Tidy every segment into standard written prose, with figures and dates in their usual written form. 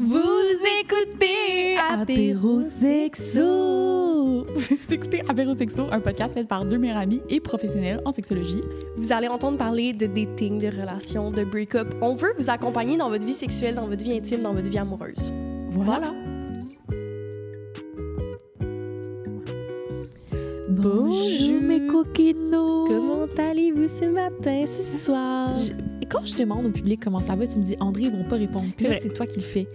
Vous écoutez Apérosexo. Vous écoutez Apérosexo, un podcast fait par deux meilleurs amis et professionnels en sexologie. Vous allez entendre parler de dating, de relations, de break-up. On veut vous accompagner dans votre vie sexuelle, dans votre vie intime, dans votre vie amoureuse. Voilà. Bonjour mes coquinos. Comment allez-vous ce matin, ce soir? Quand je demande au public comment ça va, tu me dis André, ils vont pas répondre. C'est vrai. C'est toi qui le fais.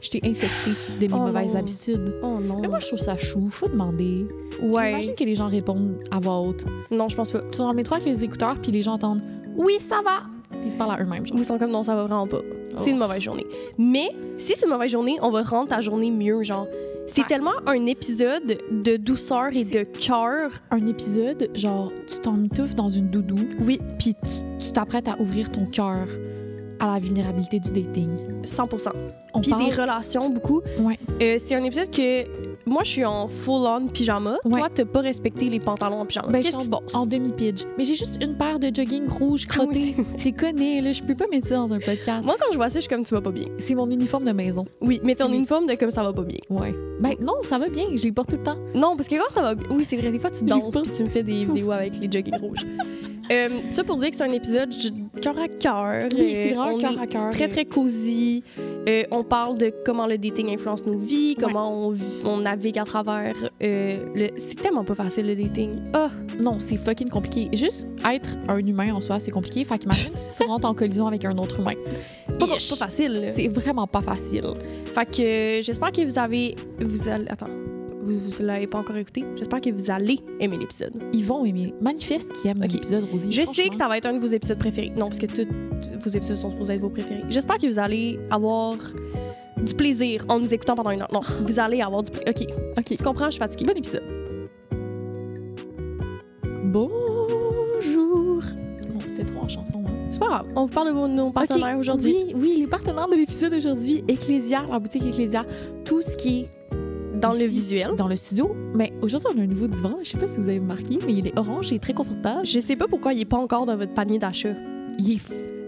Je t'ai infectée de mes mauvaises habitudes. Oh non. Mais moi, je trouve ça chou. Faut demander. Ouais. J'imagine que les gens répondent à voix haute. Non, je pense pas. Tu en mets toi avec les écouteurs, puis les gens entendent oui, ça va. Puis ils se parlent à eux-mêmes. Genre. Ou sont comme non, ça va vraiment pas. C'est une mauvaise journée. Mais si c'est une mauvaise journée, on va rendre ta journée mieux, genre. C'est tellement un épisode de douceur et de cœur. Un épisode, genre, tu t'emmitoufles dans une doudou. Oui. Puis tu t'apprêtes à ouvrir ton cœur à la vulnérabilité du dating. 100%. On Puis parle... des relations, beaucoup. Ouais. C'est un épisode que moi, je suis en full-on pyjama. Ouais. Toi, t'as pas respecté les pantalons en pyjama. Ben, Qu'est-ce qui se passe? En demi-pidge. Mais j'ai juste une paire de jogging rouge crotté. T'es connais, là. Je peux pas mettre ça dans un podcast. Moi, quand je vois ça, je suis comme, tu vas pas bien. C'est mon uniforme de maison. Oui, mais ton C'est uniforme de comme ça va pas bien. Ouais. Ben non, ça va bien. Je les porte tout le temps. Non, parce que quand ça va bien... Oui, c'est vrai, des fois, tu J'ai danses pas. puis tu me fais des vidéos avec les jogging rouges. Ça pour dire que c'est un épisode cœur à cœur. Oui, c'est vraiment on cœur est à cœur. Très, très cosy. On parle de comment le dating influence nos vies, comment on navigue à travers... C'est tellement pas facile, le dating. Ah! Non, c'est fucking compliqué. Juste être un humain en soi, c'est compliqué. Fait qu'imagine si tu rentres en collision avec un autre humain. Pas facile, là. C'est vraiment pas facile. Fait que j'espère que vous allez... Attends. Vous l'avez pas encore écouté? J'espère que vous allez aimer l'épisode. Ils vont aimer. Manifeste qui aime l'épisode, Rosie. Je sais que ça va être un de vos épisodes préférés. Non, parce que tous vos épisodes sont supposés être vos préférés. J'espère que vous allez avoir du plaisir en nous écoutant pendant une heure. Non, vous allez avoir du plaisir. OK. Tu comprends? Je suis fatiguée. Bon épisode. Bonjour. Non, c'était trop en chanson. Hein. C'est pas grave. On vous parle de nos partenaires aujourd'hui. Oui, les partenaires de l'épisode aujourd'hui. Ecclesia, la boutique Ecclesia. Tout ce qui est dans ici, le visuel. Dans le studio. Mais aujourd'hui, on a un nouveau divan. Je sais pas si vous avez remarqué, mais il est orange et très confortable. Je sais pas pourquoi il est pas encore dans votre panier d'achat. Il est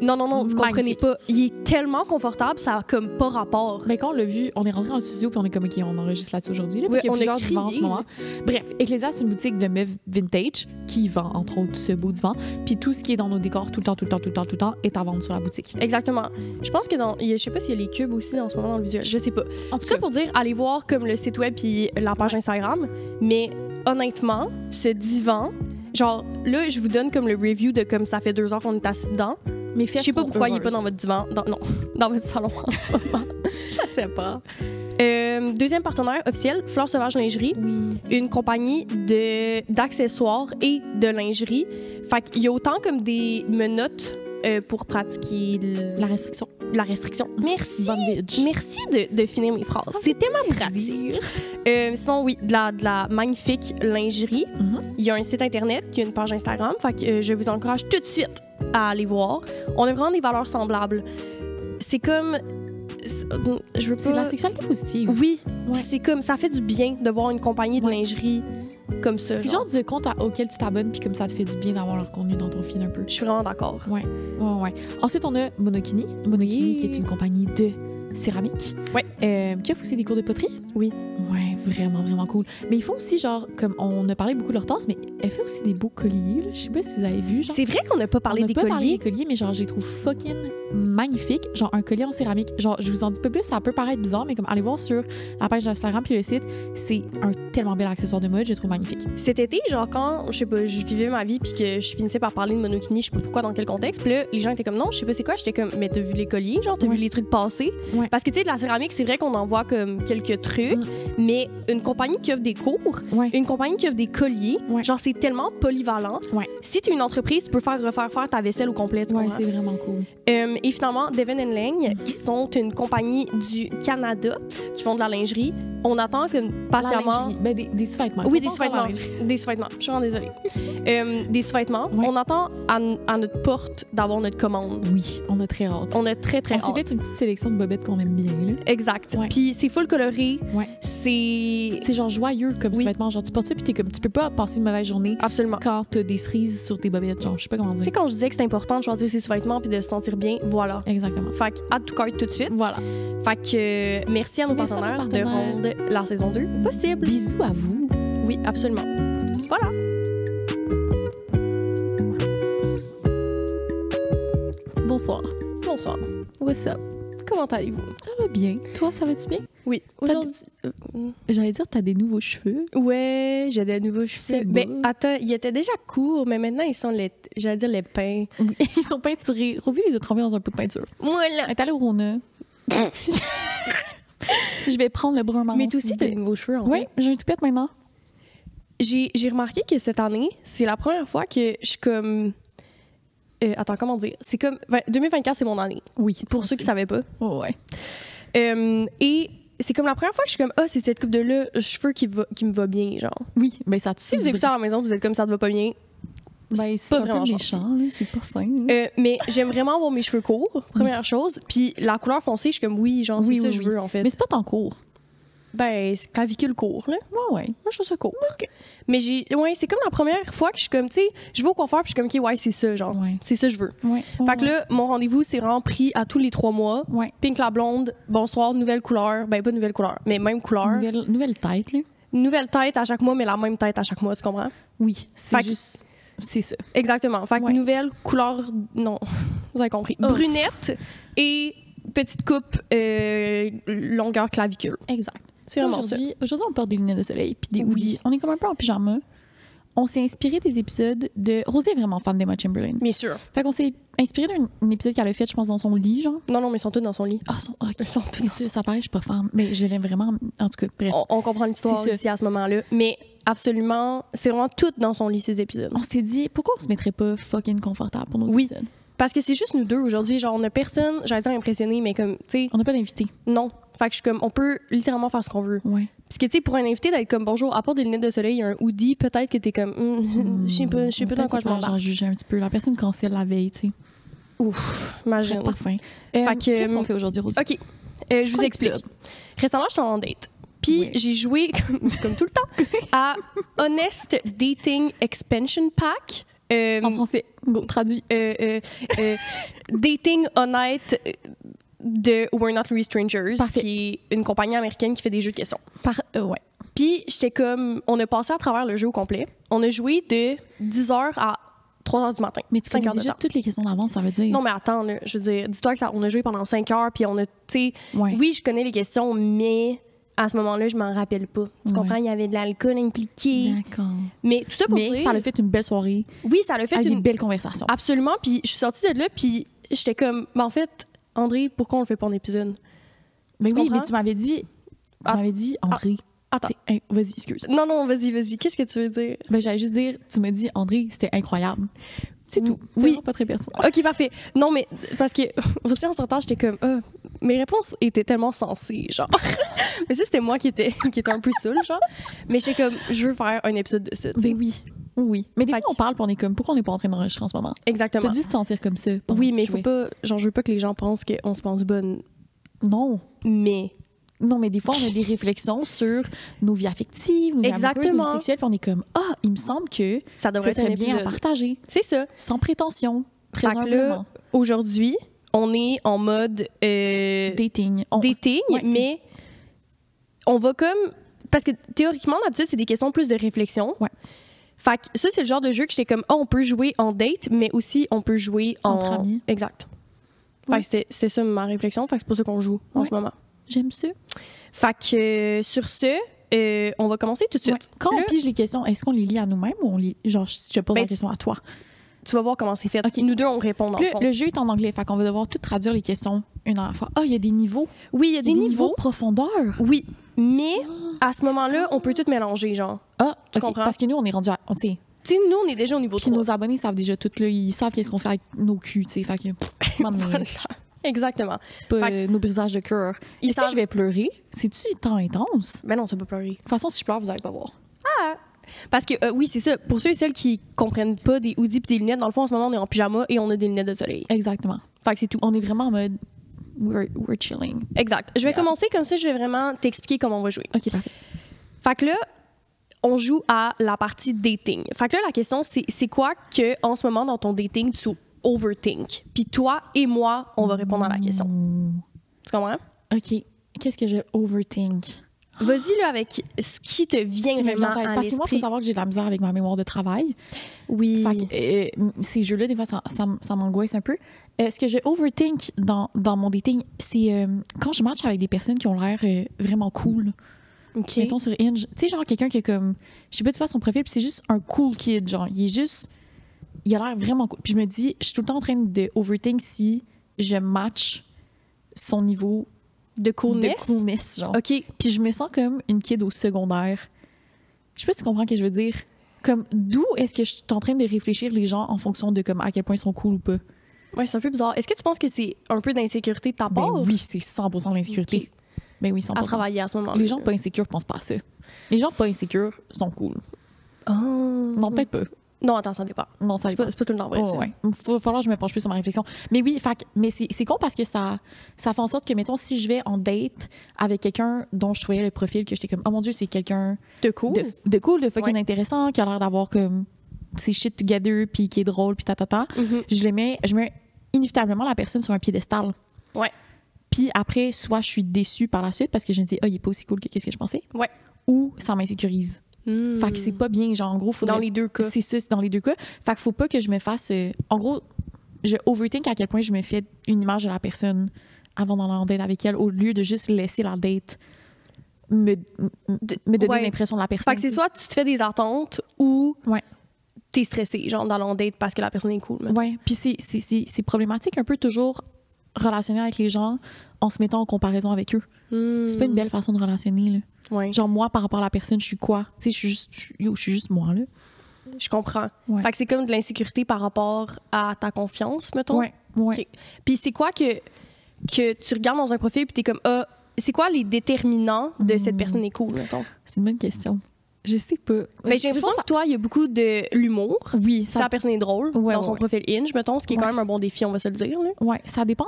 Non, vous magnifique. comprenez pas. Il est tellement confortable, ça a comme pas rapport. Mais quand on l'a vu, on est rentré dans le studio puis on est comme, OK, on enregistre là-dessus aujourd'hui. Là, parce qu'il y a plusieurs divans en ce moment. Bref, Ecclesia, c'est une boutique de meufs vintage qui vend, entre autres, ce beau divan. Puis tout ce qui est dans nos décors tout le temps est à vendre sur la boutique. Exactement. Je pense que je sais pas s'il y a les cubes aussi en ce moment dans le visuel. Je sais pas. En tout Ça cas, pour dire, allez voir comme le site web puis la page Instagram. Mais honnêtement, ce divan, genre là, je vous donne comme le review de comme ça fait 2 heures qu'on est assis dedans. mes Je fesses sais pas sont pourquoi il est pas heureuses. dans votre divan. Non, dans votre salon en ce moment. Je sais pas. Deuxième partenaire officiel, Fleurs Sauvages Lingerie. Oui. Une compagnie d'accessoires et de lingerie. Fait qu'il y a autant comme des menottes pour pratiquer La restriction. la restriction. Merci. Bondage. Merci de finir mes phrases. C'est tellement pratique. Sinon, oui, de la magnifique lingerie. Il y a un site internet, il y a une page Instagram. Fait que je vous encourage tout de suite à aller voir. On a vraiment des valeurs semblables. C'est comme... Je veux pas... C'est de la sexualité positive. Oui. Ouais. Puis c'est comme... Ça fait du bien de voir une compagnie de lingerie comme ça. C'est le genre de compte auquel tu t'abonnes puis comme ça te fait du bien d'avoir leur contenu dans ton feed un peu. Je suis vraiment d'accord. Ouais. Ensuite, on a Monokini. Monokini, qui est une compagnie de céramique. Ouais. Qui offre aussi des cours de poterie. Oui. Ouais, vraiment, vraiment cool. Mais ils font aussi, genre, comme on a parlé beaucoup de leur tasse, mais elle fait aussi des beaux colliers. Là. Je sais pas si vous avez vu. Genre, C'est vrai qu'on n'a pas parlé on des n'a pas parlé colliers. des colliers, mais genre, je les trouve fucking magnifiques. Genre, un collier en céramique. Genre, je vous en dis pas plus, ça peut paraître bizarre, mais comme allez voir sur la page d'Instagram puis le site, c'est un tellement bel accessoire de mode, je le trouve magnifique. Cet été, genre quand, je sais pas, je vivais ma vie puis que je finissais par parler de monokini, je sais pas pourquoi, dans quel contexte, puis là, les gens étaient comme non, je sais pas c'est quoi, j'étais comme mais t'as vu les colliers, genre t'as vu les trucs passer? Ouais. Parce que tu sais, de la céramique, c'est vrai qu'on en voit comme quelques trucs, mais une compagnie qui offre des cours, Ouais. une compagnie qui offre des colliers, Ouais. genre c'est tellement polyvalent. Ouais. Si tu es une entreprise, tu peux refaire ta vaisselle au complet, tu Ouais, comprends? c'est vraiment cool. Et finalement, Devon Lang, qui sont une compagnie du Canada, qui font de la lingerie. On attend comme patiemment... Ben, des sous-vêtements. Oui, Faut des pas encore sous-vêtements. la lingerie. Des sous-vêtements. Je suis vraiment désolée. Des sous-vêtements. Ouais. On attend à notre porte d'avoir notre commande. Oui, on a très hâte. On a très, très On s'est hâte. fait une petite sélection de bobettes qu'on aime bien. Là. Exact. Ouais. Puis c'est full coloré. Ouais. C'est... C'est genre joyeux comme Oui. sous-vêtements. Genre, tu portes ça puis t'es comme, tu peux pas passer une mauvaise journée Absolument. quand t'as des cerises sur tes bobettes. Genre, je sais pas comment Tu sais, dire. quand je disais que c'est important de choisir ses sous-vêtements puis de se sentir sentir bien, voilà. Exactement. Fait que add to cart tout de suite. Voilà. Fait que merci à nos partenaires de rendre la saison 2 possible. Bisous à vous. Oui, absolument. Voilà. Bonsoir. Bonsoir. What's up? Comment allez-vous? Ça va bien. Toi, ça va-tu bien? Oui. Aujourd'hui... J'allais dire, t'as des nouveaux cheveux. Ouais, j'ai des nouveaux cheveux. Mais attends, ils étaient déjà courts, mais maintenant, ils sont, j'allais dire, les peints. Oui, ils sont peinturés. Rosie les a trempés dans un pot de peinture. Voilà. Elle est allée au Rona. Je vais prendre le brun marron. Mais toi aussi, t'as des nouveaux cheveux, en fait. Oui, j'ai un toupette maintenant. J'ai remarqué que cette année, c'est la première fois que je suis comme... attends, comment dire? C'est comme... 2024, c'est mon année. Oui. Pour ceux qui ne savaient pas. Oh, ouais. Et c'est comme la première fois que je suis comme, c'est cette coupe de là, cheveux qui me va bien, genre. Oui, mais ça Si vous écoutez à la maison, vous êtes comme ça te va pas bien. C'est pas vraiment méchant, c'est pas fin. Mais j'aime vraiment avoir mes cheveux courts, première chose. Puis la couleur foncée, je suis comme, c'est ça que je veux, en fait. Mais c'est pas tant court. Ben, c'est clavicule court, là. Ouais. Moi, je trouve ça court. Okay. Mais c'est comme la première fois que je suis comme, tu sais, je vais au coiffeur, puis je suis comme, OK, c'est ça, genre. Ouais. C'est ça que je veux. Ouais. Fait que là, mon rendez-vous, c'est vraiment pris à tous les 3 mois. Ouais. Pink la blonde, bonsoir, nouvelle couleur. Ben, pas nouvelle couleur, mais même couleur. Nouvelle tête, là. Nouvelle tête à chaque mois, mais la même tête à chaque mois, tu comprends? Oui, c'est juste... C'est ça. Exactement. Fait que nouvelle couleur... Non, vous avez compris. Oh. Brunette et petite coupe longueur clavicule. Exact. C'est vraiment Aujourd'hui, on porte des lunettes de soleil puis des hoodies. On est comme un peu en pyjama. On s'est inspiré des épisodes de... Rosie est vraiment fan d'Emma Chamberlain. Bien sûr. Fait qu'on s'est inspiré d'un épisode qu'elle a fait, je pense, dans son lit, genre. Non, mais ils sont tous dans son lit. Ah, ils sont tous dans son lit. Ça paraît, je suis pas fan. Mais je l'aime vraiment. En tout cas, bref. On comprend l'histoire aussi à ce moment-là. Mais absolument, c'est vraiment tout dans son lit, ces épisodes. On s'est dit, pourquoi on se mettrait pas fucking confortable pour nos épisodes? Parce que c'est juste nous deux aujourd'hui. Genre, on a personne, j'allais être impressionnée, mais comme, tu sais... On n'a pas d'invité. Non. Fait que je suis comme, on peut littéralement faire ce qu'on veut. Ouais. Parce que, tu sais, pour un invité d'être comme, bonjour, à part des lunettes de soleil, il y a un hoodie, peut-être que t'es comme, je sais pas dans quoi je m'embarque. J'en juge un petit peu. La personne cancelle la veille, tu sais. Ouf, imagine. Pas fin. Qu'est-ce qu'on fait aujourd'hui, Rosie? OK. Je vous explique. Récemment, j'étais en date. Puis j'ai joué, comme tout le temps, à Honest Dating Expansion Pack. En français, traduit. Dating honnête de We're Not Really Strangers, Parfait. qui est une compagnie américaine qui fait des jeux de questions. Ouais. Puis j'étais comme, on a passé à travers le jeu au complet. On a joué de 10h à 3h du matin. Mais tu connais déjà toutes les questions d'avance, ça veut dire. Non, mais attends, là, je veux dire, dis-toi qu'on a joué pendant 5 heures, puis on a, tu sais, oui, je connais les questions, mais à ce moment-là, je m'en rappelle pas. Tu comprends? Il y avait de l'alcool impliqué. D'accord. Mais tout ça pour dire... ça a fait une belle soirée. Oui, ça a fait une belle conversation. Absolument. Puis je suis sortie de là, puis j'étais comme, en fait, André, pourquoi on le fait pas en épisode? Mais oui, mais tu m'avais dit, André. Vas-y, excuse. Non, vas-y. Qu'est-ce que tu veux dire? Ben, j'allais juste dire, tu m'as dit, André, c'était incroyable. C'est tout. Oui. Pas très personnel. OK, parfait. Non, mais parce que aussi en sortant, j'étais comme, mes réponses étaient tellement sensées, genre. Mais ça, c'était moi qui était un peu saoule, genre. Mais j'étais comme, je veux faire un épisode de ça, tu sais. Oui. Mais des fois, on parle, puis on est comme, pourquoi on n'est pas en train d'enregistrer en ce moment? Exactement. T'as dû te sentir comme ça. Oui, mais il faut pas, genre, je veux pas que les gens pensent qu'on se pense bonne. Non. Non, mais des fois, on a des réflexions sur nos vies affectives, nos vies amoureuses, nos vies sexuelles, puis on est comme, il me semble que ça devrait être serait bien à partager. C'est ça. Sans prétention, très humblement. Aujourd'hui, on est en mode... dating. Mais on va comme... Parce que théoriquement, d'habitude, c'est des questions plus de réflexion. Ouais. Fait que ça, c'est le genre de jeu que j'étais comme, on peut jouer en date, mais aussi on peut jouer entre amis. Exact. Fait que c'était ça ma réflexion. Fait que c'est pour ça qu'on joue en ce moment. J'aime ça. Fait que sur ce, on va commencer tout de suite. Quand on pige les questions, est-ce qu'on les lit à nous-mêmes ou on les... Genre, je te pose la question à toi. Tu vas voir comment c'est fait. Okay. Nous deux, on répond dans le fond. Le jeu est en anglais, fait qu'on va devoir tout traduire les questions une à la fois. Il y a des niveaux. Oui, il y a des niveaux. De profondeur. Oui, mais à ce moment-là, on peut tout mélanger, genre. Tu comprends? Parce que nous, on est rendu à... Tu sais, nous, on est déjà au niveau 3. Puis nos abonnés savent déjà tout, là. Ils savent qu'est-ce qu'on fait avec nos culs, tu sais. Fait que... Voilà. Exactement. C'est pas nos brisages de cœur. Est-ce que je vais pleurer? C'est-tu tant intense? Ben non, ça peut pleurer. De toute façon, si je pleure, vous allez pas voir. Parce que, oui, c'est ça. Pour ceux et celles qui comprennent pas des hoodies et des lunettes, dans le fond, en ce moment, on est en pyjama et on a des lunettes de soleil. Exactement. Fait que c'est tout. On est vraiment en mode we're chilling. Exact. Je vais commencer comme ça, je vais vraiment t'expliquer comment on va jouer. OK, parfait. Fait que là, on joue à la partie dating. Fait que là, la question, c'est quoi que, en ce moment, dans ton dating, overthink. Puis toi et moi, on va répondre à la question. Tu comprends? OK. Qu'est-ce que je overthink? Vas-y là avec ce qui te vient vraiment à l'esprit. Parce que moi, il faut savoir que j'ai de la misère avec ma mémoire de travail. Oui. Fait que, ces jeux-là, des fois, ça m'angoisse un peu. Ce que je overthink dans mon dating, c'est quand je match avec des personnes qui ont l'air vraiment cool. OK. Mettons sur Hinge. Tu sais, genre quelqu'un qui est comme... Je sais pas, tu vois son profil, puis c'est juste un cool kid, genre. Il a l'air vraiment cool. Puis je me dis, je suis tout le temps en train de overthink si je match son niveau... De coolness, genre. OK. Puis je me sens comme une kid au secondaire. Je sais pas si tu comprends ce que je veux dire. Comme, d'où est-ce que je suis en train de réfléchir les gens en fonction de comme à quel point ils sont cool ou pas? Ouais, c'est un peu bizarre. Est-ce que tu penses que c'est un peu d'insécurité de ta part? Ben oui, c'est 100% de l'insécurité. Okay. Ben oui, 100%. À travailler à ce moment-là. Les gens pas insécures pensent pas à ça. Les gens pas insécures sont cool. Oh. Non, peut-être pas. Non, attends, ça dépend. Non, ça dépend. C'est pas tout le temps vrai, ça. Ouais. Il va falloir que je me penche plus sur ma réflexion. Mais oui, mais c'est con parce que ça fait en sorte que, mettons, si je vais en date avec quelqu'un dont je trouvais le profil que j'étais comme, oh mon Dieu, c'est quelqu'un de cool, de cool, de fucking intéressant, qui a l'air d'avoir comme ses shit together, puis qui est drôle, puis je mets inévitablement la personne sur un piédestal. Ouais. Puis après, soit je suis déçue par la suite parce que je me dis, il est pas aussi cool que qu'est-ce que je pensais. Ouais. Ou ça m'insécurise. Fait que c'est pas bien, genre en gros, dans les deux cas. C'est ça, c'est dans les deux cas. Fait qu'il faut pas que je me fasse en gros, je overthink à quel point je me fais une image de la personne avant d'aller en date avec elle au lieu de juste laisser la date me donner l'impression de la personne. Fait que c'est soit tu te fais des attentes ou t'es stressé, genre d'aller en date parce que la personne est cool. Ouais, puis c'est problématique un peu toujours relationner avec les gens en se mettant en comparaison avec eux. C'est pas une belle façon de relationner, là. Ouais. Genre, moi, par rapport à la personne, je suis quoi? Tu sais, je suis juste moi, là. Je comprends. Ouais. Fait que c'est comme de l'insécurité par rapport à ta confiance, mettons? Ouais. Okay. Puis c'est quoi que tu regardes dans un profil puis t'es comme, c'est quoi les déterminants de cette personne est cool, mettons? C'est une bonne question. Je sais pas. Mais j'ai l'impression que toi, il y a beaucoup de l'humour. Oui. Ça, la personne est drôle dans son profil Hinge, mettons, ce qui est quand même un bon défi, on va se le dire. Là. Ouais, ça dépend.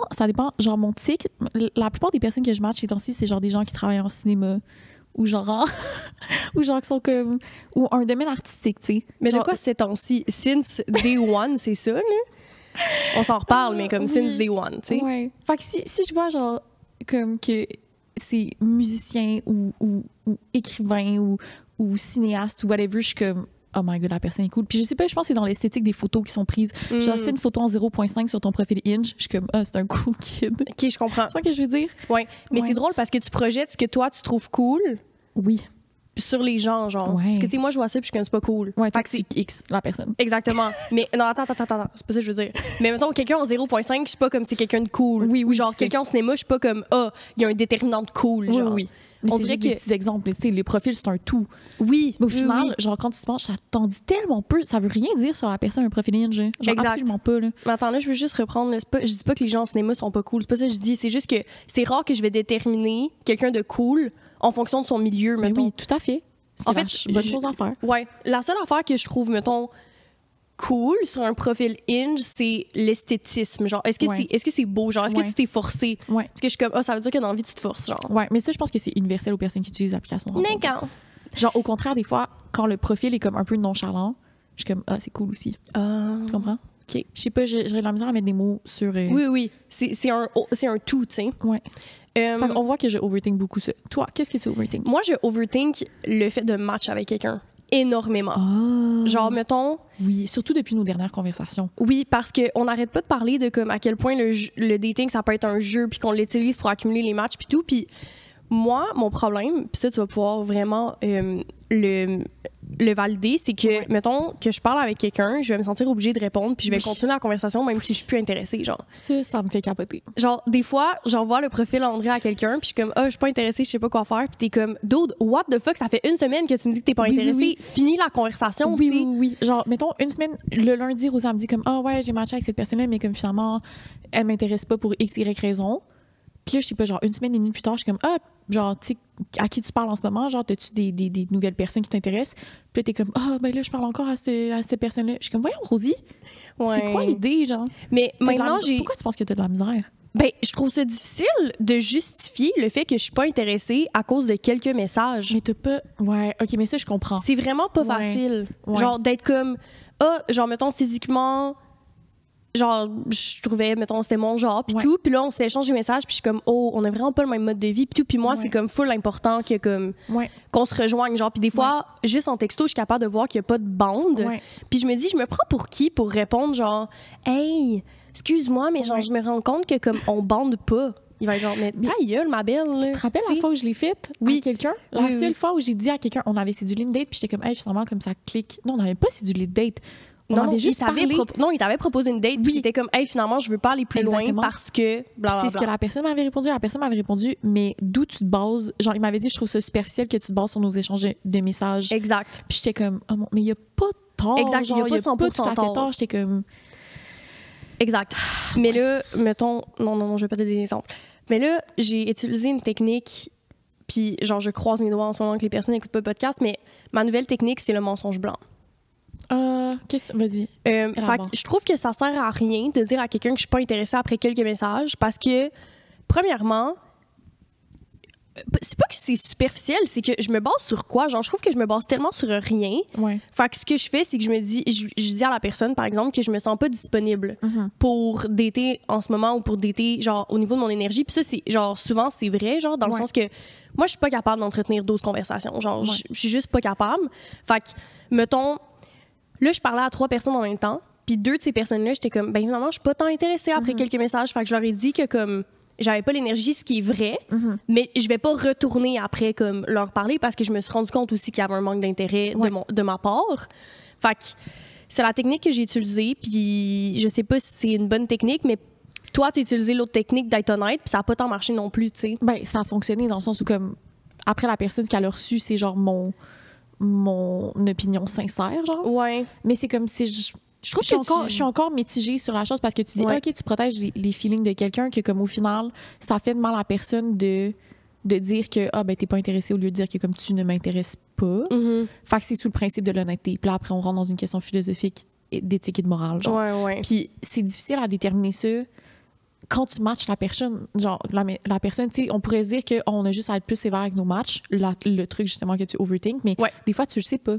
Genre, mon tic, la plupart des personnes que je match ces temps-ci, c'est genre des gens qui travaillent en cinéma ou genre qui sont comme... Ou un domaine artistique, tu sais. Mais genre, de quoi ces temps-ci? Since day one, c'est ça, là? On s'en reparle, mais comme since day one, tu sais. Ouais. Fait que si je vois, genre, comme que c'est musicien ou écrivain ou cinéaste ou whatever, je suis comme, oh my god, la personne est cool. Puis je sais pas, je pense que c'est dans l'esthétique des photos qui sont prises. Genre, si t'as une photo en 0.5 sur ton profil Hinge, je suis comme, c'est un cool kid. OK, je comprends. C'est ça que je veux dire? Ouais. Mais c'est drôle parce que tu projettes ce que toi, tu trouves cool. Oui. Sur les gens, genre. Ouais. Parce que, tu sais, moi, je vois ça puis je suis comme, c'est pas cool. Ouais, fait que c'est X, la personne. Exactement. Mais non, attends. C'est pas ça que je veux dire. Mais mettons, quelqu'un en 0.5, je suis pas comme c'est quelqu'un de cool. Oui, ou genre, quelqu'un en cinéma, je suis pas comme, il y a un déterminant de cool, genre. Oui. Mais on dirait que des petits exemples, tu sais, les profils c'est un tout. Oui. Mais au final, genre quand tu te penches, ça t'en dit tellement peu, ça veut rien dire sur la personne un profil Hinge. Genre absolument pas là. Mais attends là, je veux juste reprendre. Je dis pas que les gens en cinéma sont pas cool, c'est pas ça que je dis. C'est juste que c'est rare que je vais déterminer quelqu'un de cool en fonction de son milieu. Mais oui, tout à fait. C'est en fait bonne chose à faire. Ouais. La seule affaire que je trouve, mettons, cool sur un profil Hinge, c'est l'esthétisme. Genre, est-ce que c'est beau? Genre, est-ce que tu t'es forcé? Ouais. Parce que je suis comme, ça veut dire que dans la vie, tu te forces, genre. Ouais, mais ça, je pense que c'est universel aux personnes qui utilisent l'application. D'accord. Genre, au contraire, des fois, quand le profil est comme un peu nonchalant, je suis comme, c'est cool aussi. Tu comprends? OK. Je sais pas, j'aurais de la misère à mettre des mots sur... Oui. C'est un tout, tu sais. Ouais. On voit que je overthink beaucoup ça. Toi, qu'est-ce que tu overthink? Moi, je overthink le fait de match avec quelqu'un. Énormément. Genre, mettons... Oui, surtout depuis nos dernières conversations. Oui, parce qu'on n'arrête pas de parler de comme à quel point le dating, ça peut être un jeu, puis qu'on l'utilise pour accumuler les matchs, puis tout. Puis moi, mon problème, puis ça, tu vas pouvoir vraiment le valider, c'est que, mettons, que je parle avec quelqu'un, je vais me sentir obligée de répondre, puis je vais continuer la conversation, même si je suis plus intéressée, genre. Ça me fait capoter. Genre, des fois, j'envoie le profil André à quelqu'un, puis je suis comme, je suis pas intéressée, je sais pas quoi faire, puis t'es comme, dude, what the fuck, ça fait une semaine que tu me dis que t'es pas intéressée, oui. Finis la conversation, tu sais. Oui. Genre, mettons, une semaine, le lundi au samedi, comme, ouais, j'ai matché avec cette personne-là, mais comme finalement, elle m'intéresse pas pour X, Y raison. Puis là, je sais pas, genre, une semaine et demie plus tard, je suis comme, genre, tu sais, à qui tu parles en ce moment? Genre, as-tu des nouvelles personnes qui t'intéressent? Puis là, t'es comme, ben là, je parle encore à cette personne-là. Je suis comme, voyons, Rosie, c'est quoi l'idée, genre? Mais maintenant, Pourquoi tu penses que t'as de la misère? Ben, je trouve ça difficile de justifier le fait que je suis pas intéressée à cause de quelques messages. Mais t'as pas... Ouais, OK, mais ça, je comprends. C'est vraiment pas facile. Ouais. Genre, d'être comme, genre, mettons, physiquement... genre, je trouvais, mettons, c'était mon genre, puis tout. Puis là, on s'est échangé des messages, puis je suis comme, oh, on a vraiment pas le même mode de vie, puis tout. Puis moi, c'est comme full important que, comme, qu'on se rejoigne, genre. Puis des fois, juste en texto, je suis capable de voir qu'il y a pas de bande. Puis je me dis, je me prends pour qui pour répondre, genre, hey, excuse-moi, mais genre, je me rends compte que, comme, on bande pas. Il va être genre, mais ta gueule, ma belle. Tu te rappelles la fois où je l'ai faite à quelqu'un? La seule fois où j'ai dit à quelqu'un, on avait cédulé une date, puis j'étais comme, hey, finalement, comme ça clique. Non, on n'avait pas cédulé de date. Non, il t'avait proposé une date, puis il était comme, hey, finalement, je veux pas aller plus loin parce que. C'est ce que la personne m'avait répondu. La personne m'avait répondu, mais d'où tu te bases? Genre, il m'avait dit, je trouve ça superficiel que tu te bases sur nos échanges de messages. Exact. Puis j'étais comme, oh, mais il n'y a pas de tort. Exact, il n'y a pas 100% tort. J'étais comme. Exact. Mais là, mettons, non, je vais pas te donner des exemples. Mais là, j'ai utilisé une technique, puis genre, je croise mes doigts en ce moment que les personnes n'écoutent pas le podcast, mais ma nouvelle technique, c'est le mensonge blanc. Vas-y. Fait que je trouve que ça sert à rien de dire à quelqu'un que je suis pas intéressée après quelques messages parce que, premièrement, c'est pas que c'est superficiel, c'est que je me base sur quoi? Genre, je trouve que je me base tellement sur rien. Fait que ce que je fais, c'est que je me dis, je dis à la personne, par exemple, que je me sens pas disponible pour dater en ce moment ou pour dater, genre, au niveau de mon énergie. Puis ça, c'est, genre, souvent, c'est vrai, genre, dans le sens que moi, je suis pas capable d'entretenir 12 conversations. Genre, je suis juste pas capable. Fait que, mettons, là, je parlais à 3 personnes en même temps. Puis 2 de ces personnes-là, j'étais comme, ben évidemment, je suis pas tant intéressée après quelques messages. Fait que je leur ai dit que, comme, j'avais pas l'énergie, ce qui est vrai, mais je vais pas retourner après comme leur parler parce que je me suis rendu compte aussi qu'il y avait un manque d'intérêt de ma part. Fait que c'est la technique que j'ai utilisée, puis je sais pas si c'est une bonne technique, mais toi, tu as utilisé l'autre technique d'être honnête, puis ça a pas tant marché non plus, tu sais. Ben, ça a fonctionné dans le sens où, comme, après la personne qu'elle a reçue, c'est genre mon opinion sincère, genre. Ouais. Mais c'est comme si je trouve que je suis encore mitigée sur la chose parce que tu dis, OK, tu protèges les feelings de quelqu'un que, comme, au final, ça fait de mal à la personne de dire que, ben, t'es pas intéressé au lieu de dire que, comme, tu ne m'intéresses pas. Fait que c'est sous le principe de l'honnêteté. Puis là, après, on rentre dans une question philosophique d'éthique et de morale, genre. Puis c'est difficile à déterminer ça quand tu matches la personne. Genre, la personne, tu sais, on pourrait se dire qu'on a juste à être plus sévère avec nos matchs, le truc, justement, que tu overthink, mais des fois, tu le sais pas.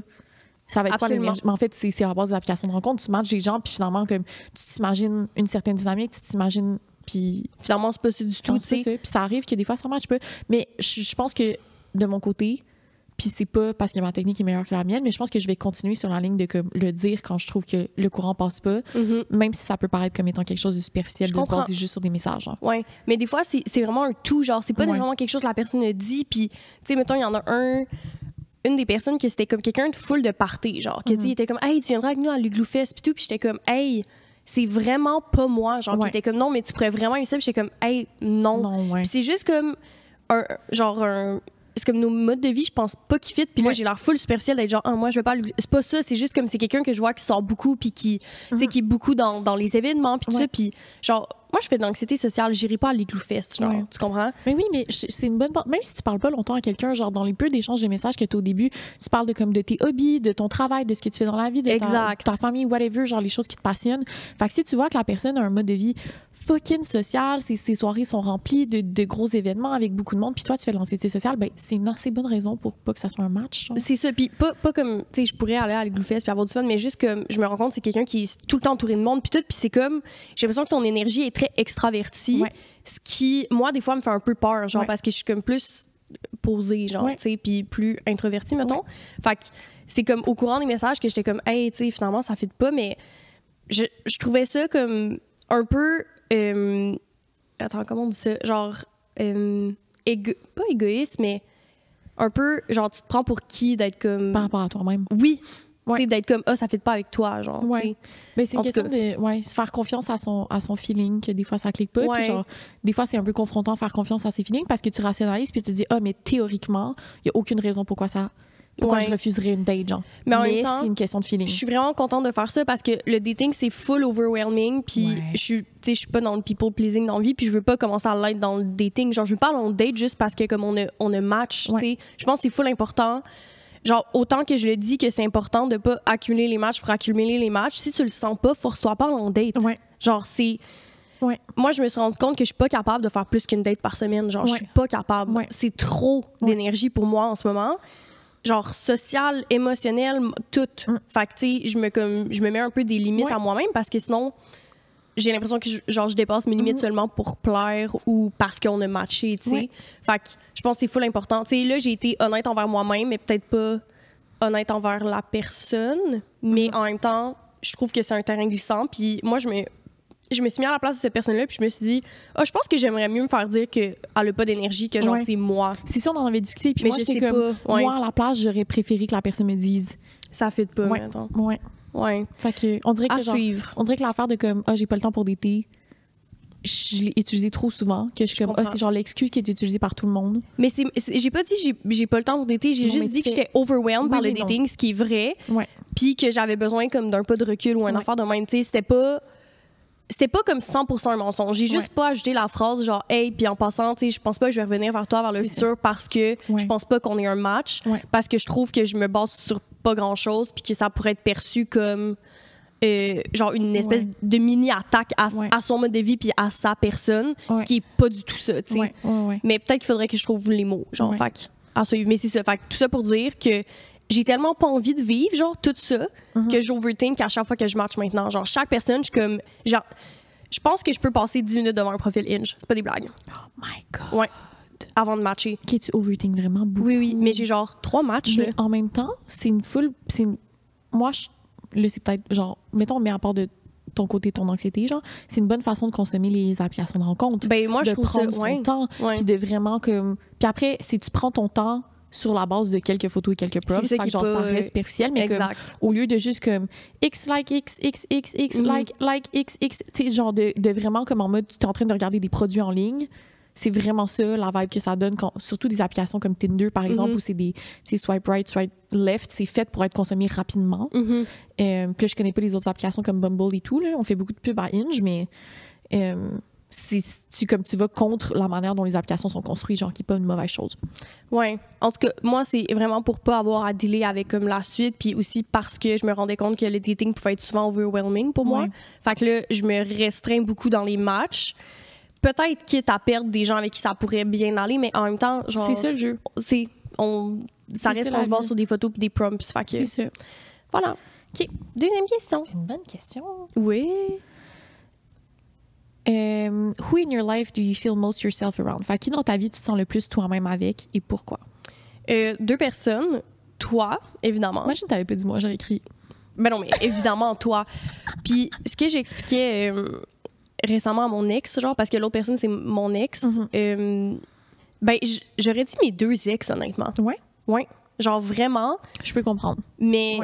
Ça va être quoi l'énergie? Mais en fait, c'est la base de l'application de rencontre. Tu matches des gens, puis finalement, comme, tu t'imagines une certaine dynamique, tu t'imagines, puis finalement, c'est pas ça du tout, tu sais. Puis ça arrive que des fois, ça matche pas. Mais je pense que, de mon côté, puis c'est pas parce que ma technique est meilleure que la mienne, mais je pense que je vais continuer sur la ligne de, comme, le dire quand je trouve que le courant passe pas, même si ça peut paraître comme étant quelque chose de superficiel, de se baser juste sur des messages. Genre. Ouais, mais des fois, c'est vraiment un tout, genre, c'est pas vraiment quelque chose que la personne a dit, puis, tu sais, mettons, il y en a une des personnes que c'était comme quelqu'un de full de party, genre, qui était comme, hey, tu viendras avec nous à l'Igloo Fest, puis tout, puis j'étais comme, hey, c'est vraiment pas moi, genre, qui était comme, non, mais tu pourrais vraiment aimer ça, puis j'étais comme, hey, non. Puis c'est juste comme, c'est comme nos modes de vie, je pense pas qu'ils fit, puis là, j'ai l'air full superficiel d'être genre, moi, je vais pas, c'est pas ça, c'est juste comme, c'est quelqu'un que je vois qui sort beaucoup, puis qui, tu sais, qui est beaucoup dans les événements, puis tout ça, puis genre, moi, je fais de l'anxiété sociale, j'irai pas à l'Igloo Fest, genre, tu comprends? Mais oui, mais c'est une bonne part. Même si tu parles pas longtemps à quelqu'un, genre, dans les peu d'échanges de messages que tu as au début, tu parles de tes hobbies, de ton travail, de ce que tu fais dans la vie, de ta famille, whatever, genre, les choses qui te passionnent. Fait que si tu vois que la personne a un mode de vie fucking social, ses soirées sont remplies de gros événements avec beaucoup de monde, puis toi, tu fais de l'anxiété sociale, ben, c'est une assez bonne raison pour pas que ça soit un match. Genre. C'est ça, puis pas comme, tu sais, je pourrais aller à l'Igloo Fest puis avoir du fun, mais juste comme, je me rends compte, c'est quelqu'un qui est tout le temps entouré de monde, puis tout, puis c'est comme, j'ai l'impression que son énergie est très extravertie, ce qui, moi, des fois, me fait un peu peur, genre, parce que je suis comme plus posée, genre, tu sais, puis plus introvertie, mettons. Fait que c'est comme, au courant des messages que j'étais comme, hey, tu sais, finalement, ça fit pas, mais je trouvais ça comme un peu... attends, comment on dit ça? Genre, pas égoïste, mais un peu, genre, tu te prends pour qui d'être comme... Par rapport à toi-même. Oui. Tu sais, d'être comme, ça fait pas avec toi, genre, tu sais. Mais c'est une question de se faire confiance à son feeling, que des fois, ça clique pas. Puis genre, des fois, c'est un peu confrontant faire confiance à ses feelings parce que tu rationalises puis tu te dis, mais théoriquement, il y a aucune raison pourquoi je refuserais une date, genre. Mais en même temps, c'est une question de feeling. Je suis vraiment contente de faire ça parce que le dating, c'est full overwhelming. Puis je suis pas dans le people pleasing dans la vie. Puis je veux pas commencer à l'être dans le dating. Genre, je veux pas aller en date juste parce que comme on a match, tu sais. Je pense que c'est full important. Genre, autant que je le dis que c'est important de pas accumuler les matchs pour accumuler les matchs, si tu le sens pas, force-toi pas en date. Genre, c'est... Moi, je me suis rendu compte que je suis pas capable de faire plus qu'une date par semaine. Genre, je suis pas capable. C'est trop d'énergie pour moi en ce moment. Genre, social, émotionnel, tout. Fait que, tu sais, je me mets un peu des limites à moi-même parce que sinon, j'ai l'impression que je dépasse mes limites seulement pour plaire ou parce qu'on a matché, tu sais. Ouais. Fait que je pense que c'est full important. Tu sais, là, j'ai été honnête envers moi-même, mais peut-être pas honnête envers la personne. Mais en même temps, je trouve que c'est un terrain glissant. Puis moi, je me suis mis à la place de cette personne-là, puis je me suis dit, je pense que j'aimerais mieux me faire dire qu'elle n'a pas d'énergie, que genre, c'est moi. C'est sûr, on en avait discuté, puis mais moi, je sais comme, pas. moi, à la place, j'aurais préféré que la personne me dise. Ça fit pas, Ouais. mettons. Ouais. Ouais. Fait que, on dirait que, À genre, suivre. on dirait que l'affaire de comme, j'ai pas le temps pour d'été, je l'ai utilisé trop souvent, que je suis comme, comprends. c'est genre l'excuse qui est utilisée par tout le monde. Mais j'ai pas dit j'ai pas le temps pour dater, j'ai Non, mais juste dit tu que fais- j'étais overwhelmed par Oui, le oui, non. dating, ce qui est vrai, Ouais. puis que j'avais besoin comme d'un pas de recul ou une Ouais. affaire de même. Tu sais, c'était pas comme 100% un mensonge. J'ai juste pas ajouté la phrase genre hey, puis en passant, tu sais, je pense pas que je vais revenir vers toi vers le C'est futur parce que Ouais. je pense pas qu'on ait un match, Ouais. parce que je trouve que je me base sur pas grand-chose puis que ça pourrait être perçu comme genre une espèce Ouais. de mini-attaque à Ouais. son mode de vie puis à sa personne, Ouais. ce qui est pas du tout ça, tu sais. Ouais. Ouais. Mais peut-être qu'il faudrait que je trouve les mots, genre, Ouais. fait que, à suivre. Mais c'est ça, fait que tout ça pour dire que j'ai tellement pas envie de vivre, genre, tout ça, que j'overthink à chaque fois que je match maintenant. Genre, chaque personne, je suis comme, genre, je pense que je peux passer 10 minutes devant un profil Hinge. C'est pas des blagues. Oh my God. Ouais. Avant de matcher. Ok, tu overthink vraiment beaucoup. Oui, mais j'ai genre 3 matchs, là. Mais en même temps, c'est une full. Moi, là, c'est peut-être genre, mettons, mais à part de ton côté, ton anxiété, genre, c'est une bonne façon de consommer les applications de rencontre. Ben, moi, je de trouve ça, prendre son temps, Ouais. puis de vraiment comme. Puis après, si tu prends ton temps sur la base de quelques photos et quelques prompts, ça fait qui que genre, est ça pas- reste superficiel, mais comme, Exact. au lieu de juste comme X like X, X, X, X, like, X, X, tu sais, genre de vraiment comme en mode, tu es en train de regarder des produits en ligne. C'est vraiment ça, la vibe que ça donne, surtout des applications comme Tinder, par exemple, où c'est des swipe right, swipe left, c'est fait pour être consommé rapidement. Puis là, je connais pas les autres applications comme Bumble et tout, là. On fait beaucoup de pubs à Hinge, mais comme tu vas contre la manière dont les applications sont construites, genre qui n'est pas une mauvaise chose. Ouais. En tout cas, moi, c'est vraiment pour pas avoir à dealer avec comme la suite, puis aussi parce que je me rendais compte que le dating pouvait être souvent overwhelming pour moi. Ouais. Fait que là, je me restreins beaucoup dans les matchs. Peut-être quitte à perdre des gens avec qui ça pourrait bien aller, mais en même temps, genre... C'est ça le jeu. Ça C'est reste ça, qu'on la se base vie. sur des photos et des prompts. Fait que, C'est ça. voilà. OK. Deuxième question. C'est une bonne question. Oui. Who in your life do you feel most yourself around? Fait qui dans ta vie tu te sens le plus toi-même avec et pourquoi? 2 personnes. Toi, évidemment. Moi, je ne t'avais pas dit moi, j'aurais écrit. Ben non, mais évidemment, toi. Puis ce que j'expliquais récemment à mon ex, genre, parce que l'autre personne, c'est mon ex, ben, j'aurais dit mes 2 ex, honnêtement. Ouais. Ouais. Genre, vraiment. Je peux comprendre. Mais,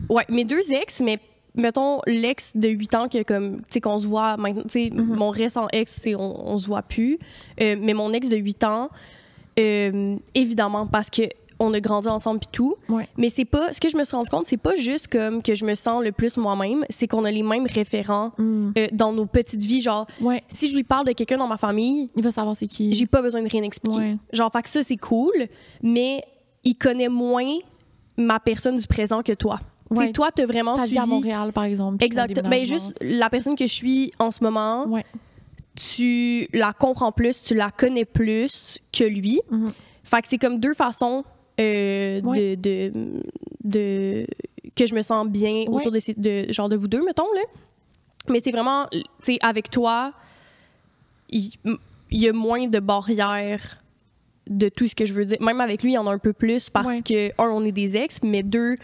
ouais, mes 2 ex, mais mettons l'ex de 8 ans que comme tu sais qu'on se voit maintenant, tu sais mon récent ex, tu sais, on se voit plus, mais mon ex de 8 ans, évidemment parce que on a grandi ensemble puis tout. Ouais. Mais c'est pas ce que je me suis rendu compte, c'est pas juste comme que je me sens le plus moi-même, c'est qu'on a les mêmes référents dans nos petites vies, genre Ouais. si je lui parle de quelqu'un dans ma famille, Il va savoir c'est qui. j'ai pas besoin de rien expliquer. Ouais. Genre fait que ça c'est cool, mais il connaît moins ma personne du présent que toi. Tu sais, Ouais. toi t'as vraiment Ta vie suivi à Montréal, par exemple. puis ton exact. Ben déménagement. juste la personne que je suis en ce moment, Ouais. tu la comprends plus, tu la connais plus que lui. Fait que c'est comme 2 façons Ouais. de que je me sens bien autour de vous deux, mettons, là. Mais c'est vraiment, tu sais, avec toi, il y a moins de barrières de tout ce que je veux dire. Même avec lui, il y en a un peu plus parce que, 1, on est des ex, mais 2,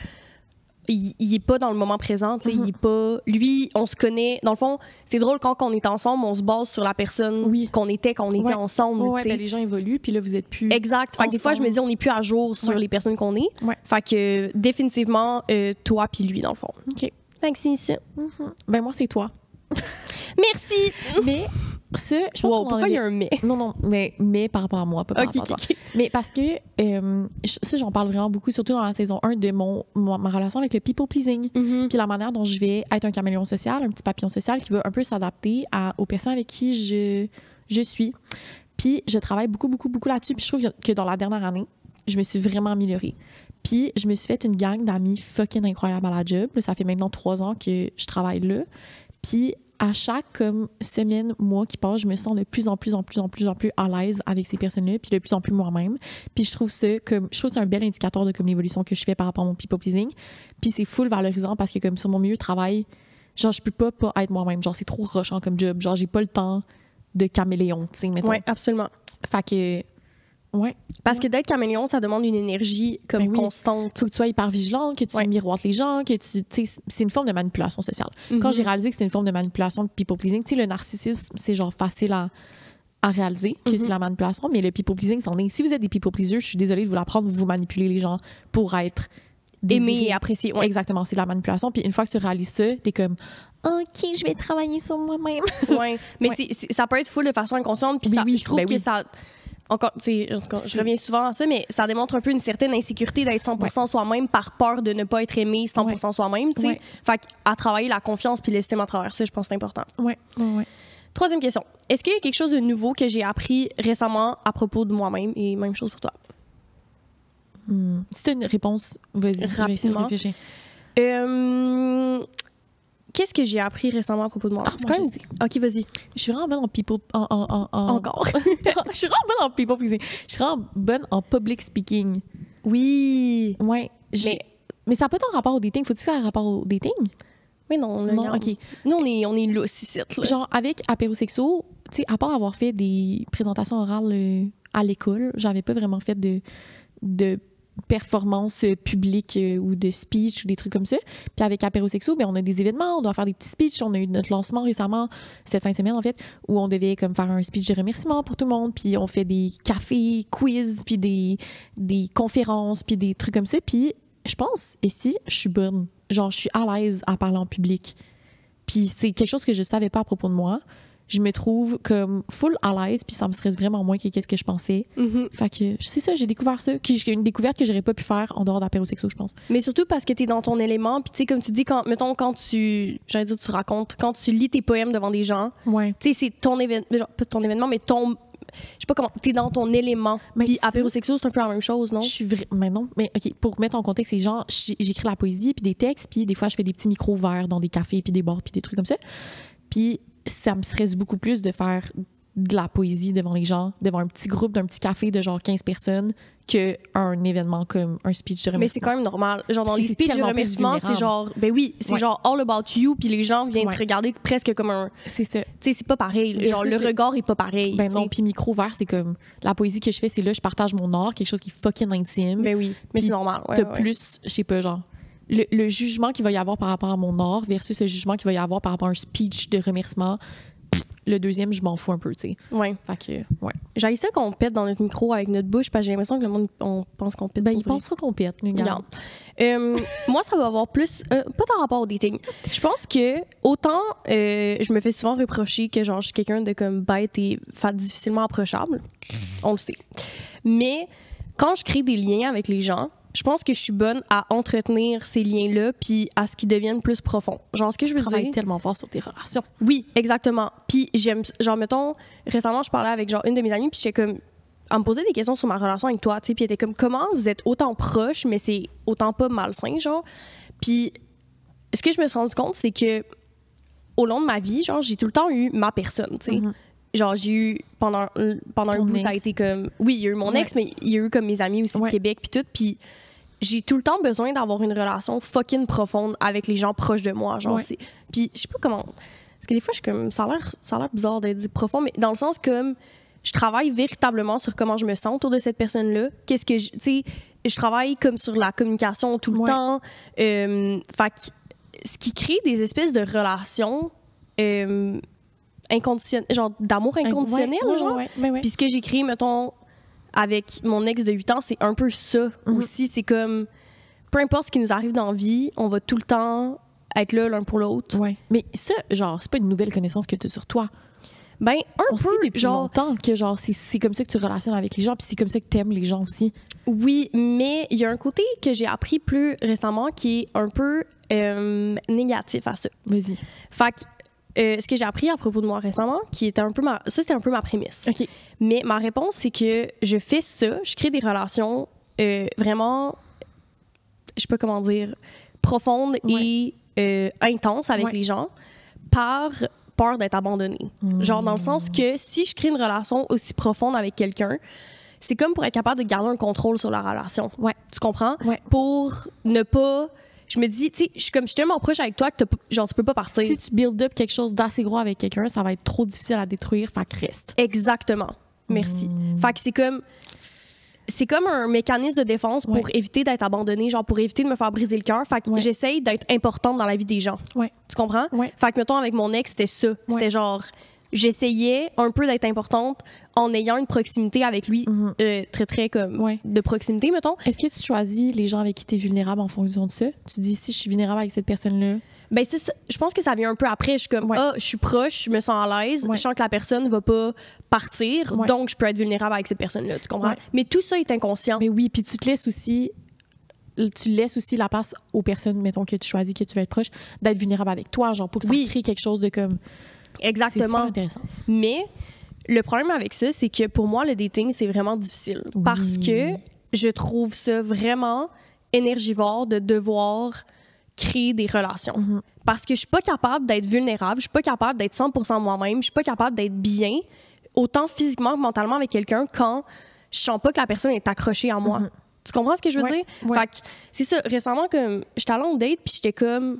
il est pas dans le moment présent, tu sais, il est pas... Lui, on se connaît... Dans le fond, c'est drôle, quand on est ensemble, on se base sur la personne qu'on était quand on était ensemble, Ouais, tu sais. ben, les gens évoluent, puis là, vous êtes plus. Exact. Fait que des fois, je me dis, on n'est plus à jour sur les personnes qu'on est. Ouais. Fait que définitivement, toi puis lui, dans le fond. OK. Fait que c'est ça. Ben, moi, c'est toi. Merci! Mais, ça, je pense Wow, qu'on pourquoi avait- il y a un mais? Non, mais par rapport à moi, pas par Ok, rapport à ok, toi. ok. Mais parce que, ça, j'en parle vraiment beaucoup, surtout dans la saison 1 de ma relation avec le people pleasing. Puis la manière dont je vais être un caméléon social, un petit papillon social qui va un peu s'adapter aux personnes avec qui je suis. Puis je travaille beaucoup là-dessus. Puis je trouve que dans la dernière année, je me suis vraiment améliorée. Puis je me suis fait une gang d'amis fucking incroyables à la job. Là, ça fait maintenant 3 ans que je travaille là. Puis à chaque comme semaine, mois qui passe, je me sens de plus en plus à l'aise avec ces personnes-là, puis de plus en plus moi-même. Puis je trouve ça c'est un bel indicateur de comme l'évolution que je fais par rapport à mon people pleasing. Puis c'est full valorisant parce que comme sur mon milieu de travail, genre, je peux pas être moi-même. Genre, c'est trop rushant comme job. Genre, j'ai pas le temps de caméléon, tu sais, mettons. Oui, absolument. Fait que, ouais. Parce que d'être caméléon, ça demande une énergie comme constante. Faut que tu sois hyper vigilant, que tu miroites les gens, que tu sais, c'est une forme de manipulation sociale. Quand j'ai réalisé que c'était une forme de manipulation de people-pleasing, tu sais, le narcissisme, c'est genre facile à réaliser que c'est la manipulation, mais le people-pleasing, c'en est. Si vous êtes des people-pleasers, je suis désolée de vous l'apprendre, vous manipulez les gens pour être aimé et apprécié. Ouais. Exactement, c'est de la manipulation. Puis une fois que tu réalises ça, t'es comme OK, je vais travailler sur moi-même. Oui, mais ça peut être full de façon inconsciente. Puis je trouve que ça... Encore, tu sais, je reviens souvent à ça, mais ça démontre un peu une certaine insécurité d'être 100% soi-même par peur de ne pas être aimé 100% soi-même, tu sais. Fait qu'à travailler la confiance puis l'estime à travers ça, je pense que c'est important. Oui. Troisième question. Est-ce qu'il y a quelque chose de nouveau que j'ai appris récemment à propos de moi-même et même chose pour toi? Si tu as une réponse, vas-y, je vais essayer de réfléchir. Qu'est-ce que j'ai appris récemment à propos de moi? OK, vas-y. Je suis vraiment bonne en people... Encore? Je suis vraiment bonne en people pleasing. Je suis vraiment bonne en public speaking. Oui. Ouais. Mais ça n'a pas tant rapport au dating. Faut-tu que ça ait rapport au dating? Mais non. Non, OK. Nous, on est lousse ici. Genre, avec Apérosexo, tu sais, à part avoir fait des présentations orales à l'école, j'avais pas vraiment fait de performance publique ou de speech ou des trucs comme ça. Puis avec Apérosexo, ben on a des événements, on doit faire des petits speeches. On a eu notre lancement récemment, cette fin de semaine en fait, où on devait comme faire un speech de remerciement pour tout le monde. Puis on fait des cafés, quiz, puis des conférences, puis des trucs comme ça. Puis je pense, Esti, je suis bonne. Genre, je suis à l'aise à parler en public. Puis c'est quelque chose que je savais pas à propos de moi. Je me trouve comme full à l'aise, puis ça me stresse vraiment moins que qu'est-ce que je pensais. Fait que c'est ça, j'ai découvert ça, une découverte que j'aurais pas pu faire en dehors d'apérosexo, je pense. Mais surtout parce que t'es dans ton élément, puis tu sais, comme tu dis, quand tu racontes, quand tu lis tes poèmes devant des gens, tu sais, c'est ton événement, pas ton événement, mais ton... Je sais pas comment, t'es dans ton élément. Puis apérosexo, c'est un peu la même chose, non? Mais non, mais OK, pour mettre en contexte, c'est genre, j'écris la poésie, puis des textes, puis des fois, je fais des petits micros ouverts dans des cafés, puis des bars, puis des trucs comme ça. Puis ça me stresse beaucoup plus de faire de la poésie devant les gens, devant un petit groupe d'un petit café de genre 15 personnes qu'un événement comme un speech de remerciement. Mais c'est quand même normal. Genre dans les speeches de remerciement, c'est genre, ben oui, c'est genre all about you, puis les gens viennent te regarder presque comme un... C'est ça. Tu sais, c'est pas pareil. Genre le regard est pas pareil. Ben non, puis micro ouvert, c'est comme la poésie que je fais, c'est là, je partage mon art, quelque chose qui est fucking intime. Ben oui, mais c'est normal. T'as plus, je sais pas, genre... Le jugement qu'il va y avoir par rapport à mon art versus le jugement qu'il va y avoir par rapport à un speech de remerciement, le deuxième, je m'en fous un peu, tu sais. Ouais. Fait que, ouais. J'ai ça qu'on pète dans notre micro avec notre bouche, parce que j'ai l'impression que le monde, on pense qu'on pète. Ben, il pensera qu'on pète, mais regarde. Moi, ça va avoir plus... pas tant rapport au dating. Je pense que autant je me fais souvent reprocher que genre je suis quelqu'un de comme bête et difficilement approchable. On le sait. Mais quand je crée des liens avec les gens, je pense que je suis bonne à entretenir ces liens-là puis à ce qu'ils deviennent plus profonds. Genre, ce que je veux dire... tellement fort sur tes relations. Oui, exactement. Puis j'aime... Genre, mettons, récemment, je parlais avec genre une de mes amies puis j'étais comme... Elle me posait des questions sur ma relation avec toi, tu sais, puis elle était comme, comment vous êtes autant proches, mais c'est autant pas malsain, genre. Puis ce que je me suis rendu compte, c'est que au long de ma vie, genre, j'ai tout le temps eu ma personne, tu sais. Genre, j'ai eu, pendant un bout, ça a été comme... Oui, il y a eu mon ex, mais il y a eu comme mes amis aussi de Québec, puis tout. Puis j'ai tout le temps besoin d'avoir une relation fucking profonde avec les gens proches de moi. Genre, puis je sais pas comment... Parce que des fois, je suis comme... Ça a l'air bizarre d'être dit profond, mais dans le sens comme... Je travaille véritablement sur comment je me sens autour de cette personne-là. Qu'est-ce que tu sais, je travaille comme sur la communication tout le temps. Fait que ce qui crée des espèces de relations... inconditionnel, genre d'amour inconditionnel, genre. Puis ce que j'ai créé, mettons, avec mon ex de 8 ans, c'est un peu ça aussi. C'est comme, peu importe ce qui nous arrive dans la vie, on va tout le temps être là l'un pour l'autre. Mais ça, genre, c'est pas une nouvelle connaissance que tu as sur toi. Ben, on sait depuis longtemps que genre, c'est comme ça que tu relationnes avec les gens, puis c'est comme ça que t'aimes les gens aussi. Oui, mais il y a un côté que j'ai appris plus récemment qui est un peu négatif à ça. Vas-y. Fait que, ce que j'ai appris à propos de moi récemment, qui était un peu ça, c'était un peu ma prémisse. Okay. Mais ma réponse, c'est que je fais ça, je crée des relations vraiment, je sais pas comment dire, profondes et intenses avec les gens par peur d'être abandonnée. Genre dans le sens que si je crée une relation aussi profonde avec quelqu'un, c'est comme pour être capable de garder un contrôle sur la relation. Tu comprends? Pour ne pas je me dis, tu sais, je suis tellement proche avec toi que genre, tu peux pas partir. Si tu build up quelque chose d'assez gros avec quelqu'un, ça va être trop difficile à détruire, fait que reste. Exactement. Merci. Fait que c'est comme un mécanisme de défense pour éviter d'être abandonnée, genre pour éviter de me faire briser le cœur. Fait que j'essaye d'être importante dans la vie des gens. Ouais. Tu comprends? Ouais. Fait que, mettons, avec mon ex, c'était ça. C'était genre, j'essayais un peu d'être importante en ayant une proximité avec lui, très, très comme de proximité, mettons. Est-ce que tu choisis les gens avec qui tu es vulnérable en fonction de ça? Tu dis, si je suis vulnérable avec cette personne-là... Ben je pense que ça vient un peu après. Je suis comme, je suis proche, je me sens à l'aise, je sens que la personne va pas partir, donc je peux être vulnérable avec cette personne-là, tu comprends? Mais tout ça est inconscient. Mais oui, puis tu laisses aussi la place aux personnes, mettons, que tu choisis, que tu veux être proche, d'être vulnérable avec toi, genre pour que ça crée quelque chose de comme... Exactement. C'est super intéressant. Mais le problème avec ça, c'est que pour moi, le dating, c'est vraiment difficile. Parce que je trouve ça vraiment énergivore de devoir créer des relations. Parce que je suis pas capable d'être vulnérable, je suis pas capable d'être 100% moi-même, je suis pas capable d'être bien, autant physiquement que mentalement avec quelqu'un quand je sens pas que la personne est accrochée à moi. Tu comprends ce que je veux dire? Fait que c'est ça. Récemment, comme j'étais allée en date, puis j'étais comme...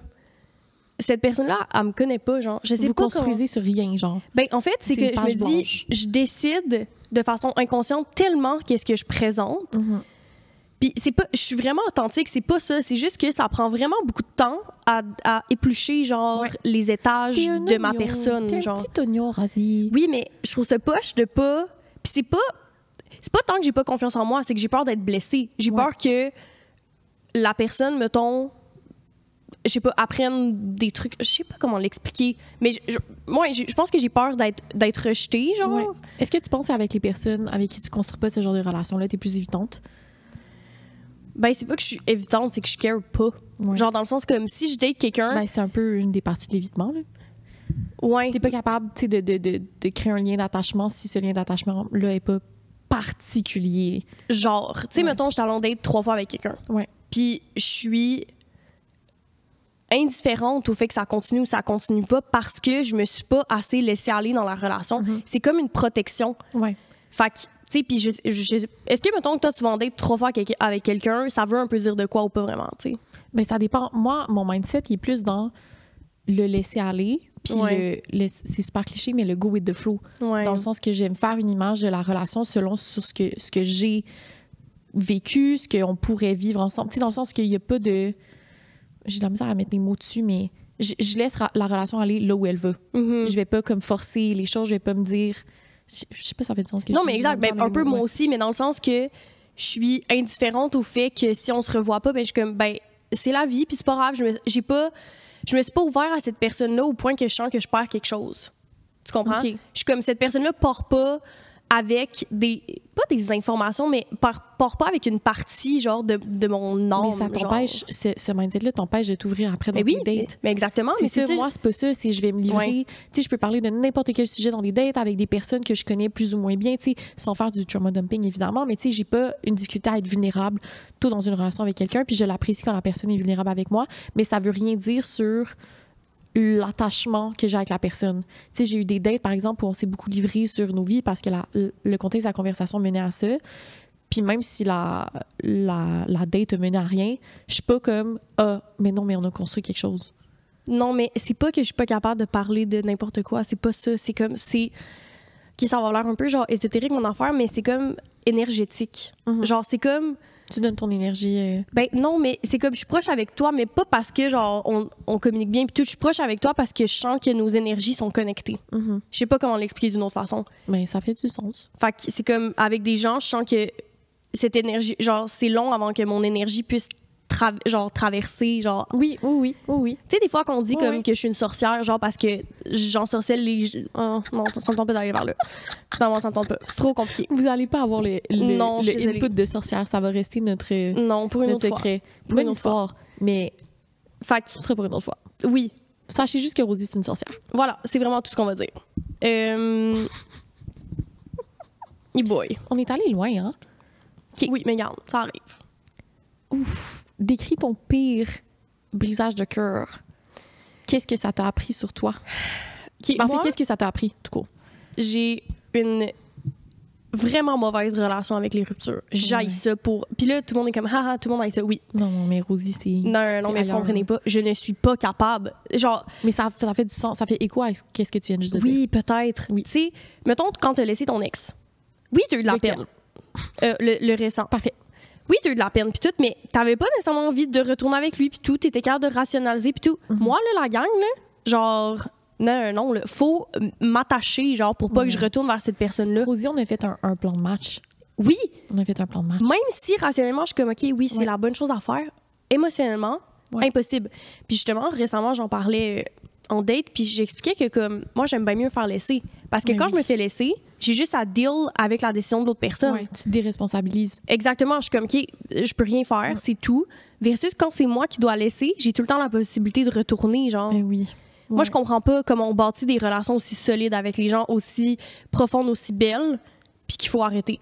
Cette personne-là, elle me connaît pas, genre. Je sais Vous pas construisez sur rien, genre. Ben, en fait, c'est que je me dis, je décide de façon inconsciente tellement qu'est-ce que je présente. Puis c'est pas, je suis vraiment authentique, c'est pas ça. C'est juste que ça prend vraiment beaucoup de temps à éplucher, genre, les étages de ma personne. Genre. Un petit oignon rasé. Oui, mais je trouve ça poche de pas... Puis c'est pas tant que j'ai pas confiance en moi, c'est que j'ai peur d'être blessée. J'ai peur que la personne, mettons... je sais pas, apprennent des trucs. Je sais pas comment l'expliquer. Mais je pense que j'ai peur d'être rejetée, genre. Ouais. Est-ce que tu penses qu'avec les personnes avec qui tu construis pas ce genre de relation-là, t'es plus évitante? Ben, c'est pas que je suis évitante, c'est que je care pas. Ouais. Genre, dans le sens comme si je date quelqu'un... Ben, c'est un peu une des parties de l'évitement, là. Ouais. T'es pas capable, tu sais, de créer un lien d'attachement si ce lien d'attachement-là est pas particulier. Genre, tu sais, mettons, je suis allée en date 3 fois avec quelqu'un. Ouais. Puis, je suis indifférente au fait que ça continue ou ça continue pas parce que je me suis pas assez laissée aller dans la relation. C'est comme une protection. Ouais. Fait que, tu sais, puis est-ce que, mettons, que toi, tu vas en date 3 fois avec quelqu'un, ça veut un peu dire de quoi ou pas vraiment, tu sais? Bien, ça dépend. Moi, mon mindset, il est plus dans le laisser aller, puis c'est super cliché, mais le go with the flow. Ouais. Dans le sens que j'aime faire une image de la relation selon sur ce que j'ai vécu, ce qu'on pourrait vivre ensemble. Tu sais, dans le sens qu'il y a pas de... J'ai de la misère à mettre des mots dessus, mais je laisse la relation aller là où elle va. Je vais pas comme forcer les choses, je vais pas me dire... Je sais pas si ça fait du sens que non, mais exact. Ben, un peu moi aussi, mais dans le sens que je suis indifférente au fait que si on se revoit pas, ben, je suis comme, ben, c'est la vie, puis c'est pas grave. Je me suis pas ouvert à cette personne-là au point que je sens que je perds quelque chose. Tu comprends? Okay. Je suis comme, cette personne-là part pas avec pas des informations, mais part pas avec une partie, genre, de mon âme. Mais ça t'empêche, ce mindset-là t'empêche de t'ouvrir après dans tes dates. Mais exactement. C'est ça, moi, c'est pas ça. C'est je vais me livrer. Ouais. Tu sais, je peux parler de n'importe quel sujet dans des dates avec des personnes que je connais plus ou moins bien, tu sais, sans faire du trauma dumping, évidemment, mais tu sais, j'ai pas une difficulté à être vulnérable tôt dans une relation avec quelqu'un, puis je l'apprécie quand la personne est vulnérable avec moi, mais ça veut rien dire sur l'attachement que j'ai avec la personne. Tu sais, j'ai eu des dates, par exemple, où on s'est beaucoup livré sur nos vies parce que le contexte de la conversation menait à ça. Puis même si la date menait à rien, je suis pas comme « Ah, mais non, mais on a construit quelque chose. » Non, mais c'est pas que je suis pas capable de parler de n'importe quoi. C'est pas ça. C'est comme... Qui ça va l'air un peu genre ésotérique, mon affaire, mais c'est comme énergétique. Genre, c'est comme... Tu donnes ton énergie. Ben non, mais c'est comme je suis proche avec toi, mais pas parce que genre on communique bien. Puis tout, je suis proche avec toi parce que je sens que nos énergies sont connectées. Je sais pas comment l'expliquer d'une autre façon. Mais ça fait du sens. Fait que c'est comme avec des gens, je sens que cette énergie, genre c'est long avant que mon énergie puisse traverser, genre... Oui. Tu sais, des fois qu'on dit comme que je suis une sorcière, genre parce que j'ensorcelle les... Oh, non, ça me tente pas d'aller vers là. Ça me tente pas. C'est trop compliqué. Vous allez pas avoir le input de sorcière. Ça va rester notre pour une autre secret. Pour une histoire. Mais ce serait pour une autre fois. Oui. Sachez juste que Rosie, c'est une sorcière. Voilà, c'est vraiment tout ce qu'on va dire. Boy. On est allé loin, hein? Okay. Oui, mais regarde, ça arrive. Ouf. Décris ton pire brisage de cœur. Qu'est-ce que ça t'a appris sur toi? En fait, qu'est-ce que ça t'a appris, tout court? J'ai une vraiment mauvaise relation avec les ruptures. J'haïs ça pour... Puis là, tout le monde est comme, haha, tout le monde haït ça. Oui. Non, mais Rosie, c'est... Non, mais vous comprenez pas. Je ne suis pas capable. Genre... Mais ça fait du sens. Ça fait écho à ce que tu viens juste de dire. Oui, peut-être. Oui. Tu sais, mettons, quand t'as laissé ton ex. Oui, t'as eu de la peine. Le récent. Parfait. Oui, t'as eu de la peine, puis tout, mais t'avais pas nécessairement envie de retourner avec lui, puis tout. T'étais capable de rationaliser, puis tout. Moi, là, la gang, là, genre... Non, là, faut m'attacher, genre, pour pas que je retourne vers cette personne-là. Rosie, on a fait un plan de match. Oui. On a fait un plan de match. Même si, rationnellement, je suis comme, OK, oui, c'est la bonne chose à faire. Émotionnellement, impossible. Puis justement, récemment, j'en parlais en date, puis j'expliquais que, comme, moi, j'aime bien mieux faire laisser. Parce que quand je me fais laisser, j'ai juste à deal avec la décision de l'autre personne. Ouais, tu te déresponsabilises. Exactement. Je suis comme, OK, je peux rien faire, c'est tout. Versus quand c'est moi qui dois laisser, j'ai tout le temps la possibilité de retourner, genre. Ben oui. Ouais. Moi, je comprends pas comment on bâtit des relations aussi solides avec les gens, aussi profondes, aussi belles, puis qu'il faut arrêter.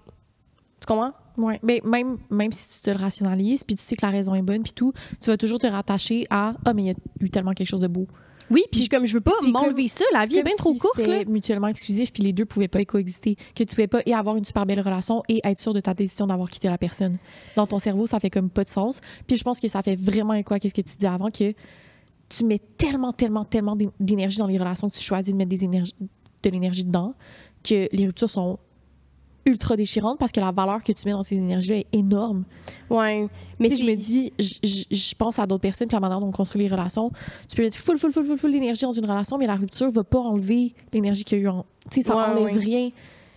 Tu comprends? Oui. Mais même si tu te le rationalises, puis tu sais que la raison est bonne, puis tout, tu vas toujours te rattacher à « Ah, mais il y a eu tellement quelque chose de beau. » Oui, puis je veux pas m'enlever ça. La vie est bien trop courte. C'était mutuellement exclusif, puis les deux pouvaient pas coexister. Que tu pouvais pas et avoir une super belle relation et être sûr de ta décision d'avoir quitté la personne. Dans ton cerveau, ça fait comme pas de sens. Puis je pense que ça fait vraiment écho à ce que tu disais avant, que tu mets tellement d'énergie dans les relations que tu choisis de mettre de l'énergie dedans, que les ruptures sont ultra déchirantes parce que la valeur que tu mets dans ces énergies-là est énorme. Ouais. Mais je me dis, je pense à d'autres personnes, puis la manière dont on construit les relations, tu peux mettre full d'énergie dans une relation, mais la rupture va pas enlever l'énergie qu'il y a eu en... Tu sais, ça enlève rien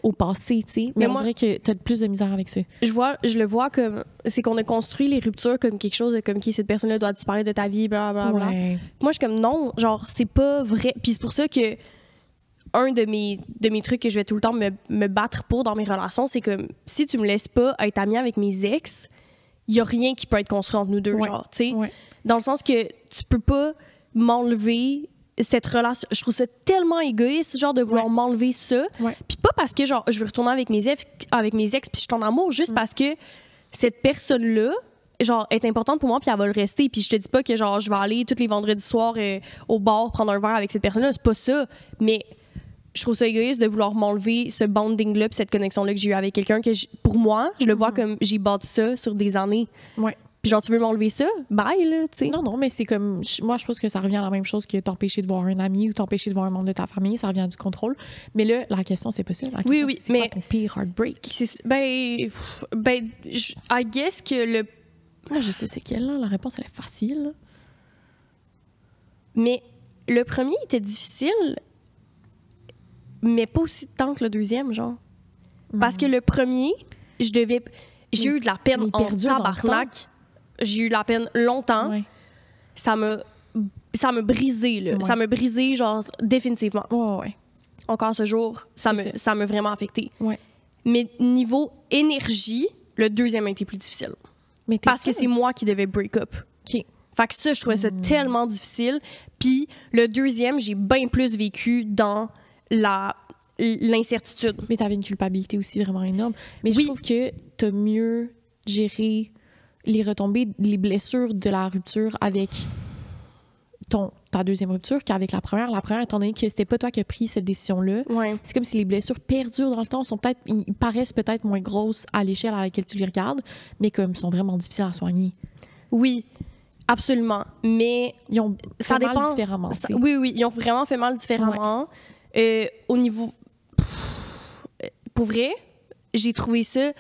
au passé, tu sais. Mais on dirait que tu as plus de misère avec ça. Je le vois comme... C'est qu'on a construit les ruptures comme quelque chose de comme qui cette personne-là doit disparaître de ta vie, blablabla. Ouais. Moi, je suis comme non, genre, c'est pas vrai. Puis c'est pour ça que un de mes trucs que je vais tout le temps me battre pour dans mes relations, c'est que si tu me laisses pas être amie avec mes ex, il y a rien qui peut être construit entre nous deux, genre, tu sais. Ouais. Dans le sens que tu peux pas m'enlever cette relation. Je trouve ça tellement égoïste, genre, de vouloir m'enlever ça. Ouais. Puis pas parce que, genre, je veux retourner avec mes ex puis je suis en amour, juste parce que cette personne-là, genre, est importante pour moi, puis elle va le rester. Puis je te dis pas que, genre, je vais aller tous les vendredis soirs au bar prendre un verre avec cette personne-là. C'est pas ça. Mais je trouve ça égoïste de vouloir m'enlever ce bonding-là puis cette connexion-là que j'ai eu avec quelqu'un que, pour moi, je le vois comme j'ai bâti ça sur des années. Ouais. Puis genre, tu veux m'enlever ça? Bye, là, tu sais. Non, mais c'est comme... Moi, je pense que ça revient à la même chose que t'empêcher de voir un ami ou t'empêcher de voir un membre de ta famille. Ça revient à du contrôle. Mais là, la question, c'est pas ça. La question, c'est quoi ton pire heartbreak? I guess que le... Moi, je sais c'est quelle, là. La réponse, elle est facile. Là. Mais le premier était difficile, mais pas aussi tant que le deuxième, genre. Parce que le premier, j'ai eu de la peine en tabarnak. J'ai eu de la peine longtemps. Ouais. Ça m'a brisé, là. Ouais. Ça m'a brisé, genre, définitivement. Ouais. Encore ce jour, ça m'a vraiment affecté. Ouais. Mais niveau énergie, le deuxième a été plus difficile. Parce que c'est moi qui devais break up. OK. Fait que ça, je trouvais ça tellement difficile. Puis le deuxième, j'ai bien plus vécu dans l'incertitude. Mais t'avais une culpabilité aussi vraiment énorme. Mais je trouve que t'as mieux géré les retombées, les blessures de la rupture avec ta deuxième rupture qu'avec la première. La première, étant donné que c'était pas toi qui as pris cette décision-là, c'est comme si les blessures perdurent dans le temps. Ils paraissent peut-être moins grosses à l'échelle à laquelle tu les regardes, mais comme sont vraiment difficiles à soigner. Oui, absolument. Mais ils ont fait mal différemment. Oui, ils ont vraiment fait mal différemment. Ouais. Au niveau... Pour vrai, j'ai trouvé ça...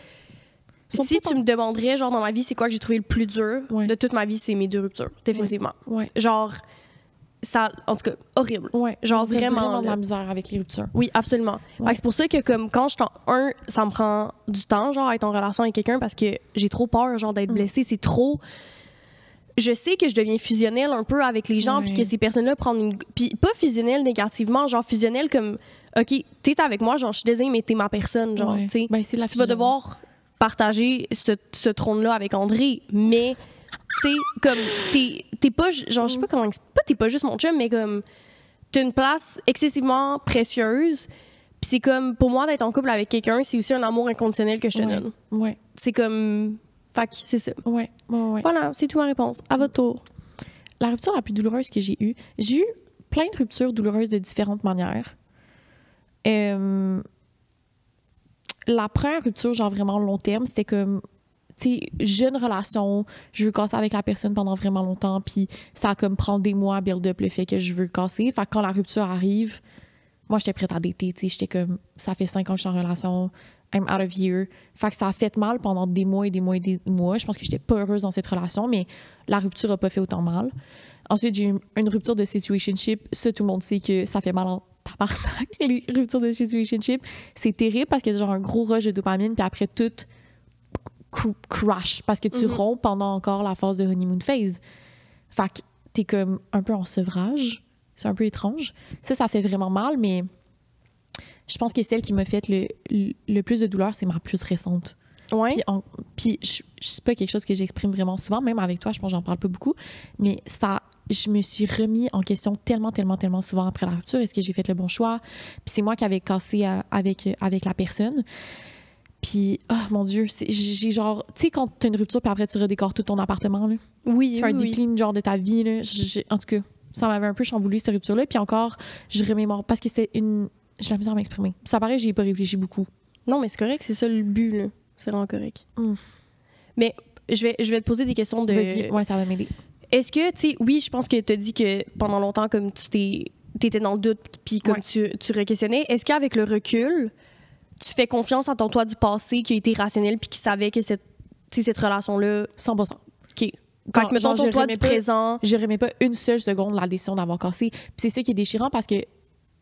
Si tu me demanderais, genre, dans ma vie, c'est quoi que j'ai trouvé le plus dur de toute ma vie, c'est mes deux ruptures, définitivement. Ouais. Genre, ça, en tout cas, horrible. Ouais. Genre, vraiment de la misère avec les ruptures. Oui, absolument. Ouais. C'est pour ça que, comme, quand ça me prend du temps, genre, à être en relation avec quelqu'un parce que j'ai trop peur, genre, d'être blessée. C'est trop... Je sais que je deviens fusionnelle un peu avec les gens, puis que ces personnes-là prennent une... Puis pas fusionnelle négativement, genre fusionnelle comme, OK, t'es avec moi, genre, je suis désolée, mais t'es ma personne, genre, tu sais. Ben, tu vas devoir partager ce trône-là avec André, mais, tu sais, comme, t'es pas... Genre, je sais pas comment... T'es pas juste mon chum, mais comme, t'as une place excessivement précieuse, puis c'est comme, pour moi, d'être en couple avec quelqu'un, c'est aussi un amour inconditionnel que je te donne. Ouais. C'est comme... Fait que c'est ça. Ouais. Voilà, c'est tout ma réponse. À votre tour. La rupture la plus douloureuse que j'ai eue plein de ruptures douloureuses de différentes manières. La la première rupture, genre vraiment long terme, c'était comme, tu sais, jeune relation, je veux casser avec la personne pendant vraiment longtemps, puis ça a comme prendre des mois à build up le fait que je veux casser. Fait que quand la rupture arrive, moi, j'étais prête à dater, tu sais, j'étais comme, ça fait 5 ans que je suis en relation, I'm out of here. Fait que ça a fait mal pendant des mois et des mois et des mois. Je pense que j'étais pas heureuse dans cette relation, mais la rupture a pas fait autant mal. Ensuite, j'ai eu une rupture de situationship. Ça, tout le monde sait que ça fait mal en tabarnak, les ruptures de situationship. C'est terrible parce qu'il y a genre un gros rush de dopamine, puis après, tout crash parce que tu romps pendant encore la phase de honeymoon phase. Fait que t'es comme un peu en sevrage. C'est un peu étrange. Ça fait vraiment mal, mais je pense que celle qui m'a fait le plus de douleur, c'est ma plus récente. Ouais. Puis c'est pas quelque chose que j'exprime vraiment souvent, même avec toi, je pense que j'en parle pas beaucoup, mais je me suis remis en question tellement souvent après la rupture. Est-ce que j'ai fait le bon choix? Puis c'est moi qui avais cassé avec la personne. Puis, oh mon Dieu, j'ai genre... Tu sais, quand t'as une rupture, puis après, tu redécores tout ton appartement, là. Oui, tu fais un deep clean, genre, de ta vie, là. En tout cas, ça m'avait un peu chamboulé, cette rupture-là. Puis encore, je remémore... Parce que c'était une... J'ai la misère à m'exprimer. Ça paraît que j'y ai pas réfléchi beaucoup. Non, mais c'est correct, c'est ça le but, là. C'est vraiment correct. Mais je vais te poser des questions de... Vas-y, ouais, ça va m'aider. Est-ce que, tu sais, oui, je pense que tu as dit que pendant longtemps, comme t'étais dans le doute, puis comme tu re-questionnais, est-ce qu'avec le recul, tu fais confiance à ton toi du passé qui a été rationnel puis qui savait que cette relation-là... 100%. OK. Quand, mettons, ton toi du présent... Je remets pas une seule seconde la décision d'avoir cassé. Puis c'est ça qui est déchirant parce que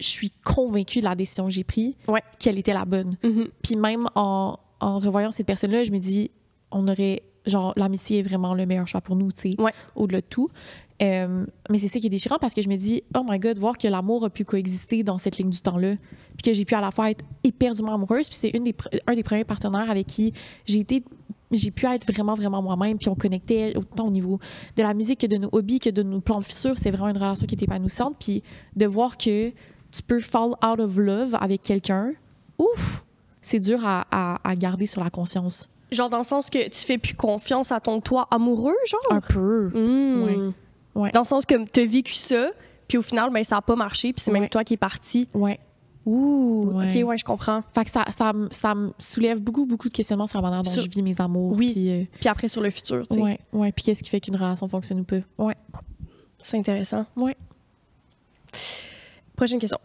je suis convaincue de la décision que j'ai prise, qu'elle était la bonne. Puis même en revoyant cette personne-là, je me dis, on aurait... Genre, l'amitié est vraiment le meilleur choix pour nous, tu sais, au-delà de tout. Mais c'est ça qui est déchirant parce que je me dis, oh my God, voir que l'amour a pu coexister dans cette ligne du temps-là, puis que j'ai pu à la fois être éperdument amoureuse, puis c'est un des premiers partenaires avec qui j'ai pu être vraiment moi-même, puis on connectait autant au niveau de la musique que de nos hobbies, que de nos plans futurs. C'est vraiment une relation qui est épanouissante. Puis de voir que tu peux fall out of love avec quelqu'un, ouf, c'est dur à garder sur la conscience. Genre dans le sens que tu fais plus confiance à ton toi amoureux, genre? Un peu. Ouais. Dans le sens que tu as vécu ça, puis au final, ben, ça n'a pas marché, puis c'est même toi qui es parti. Ouais. Ouh, OK, ouais, je comprends. Fait que ça me soulève beaucoup de questionnements sur la manière dont je vis mes amours. Oui, puis après sur le futur, tu sais. Ouais, puis qu'est-ce qui fait qu'une relation fonctionne ou pas. Ouais. C'est intéressant. Ouais. Prochaine question.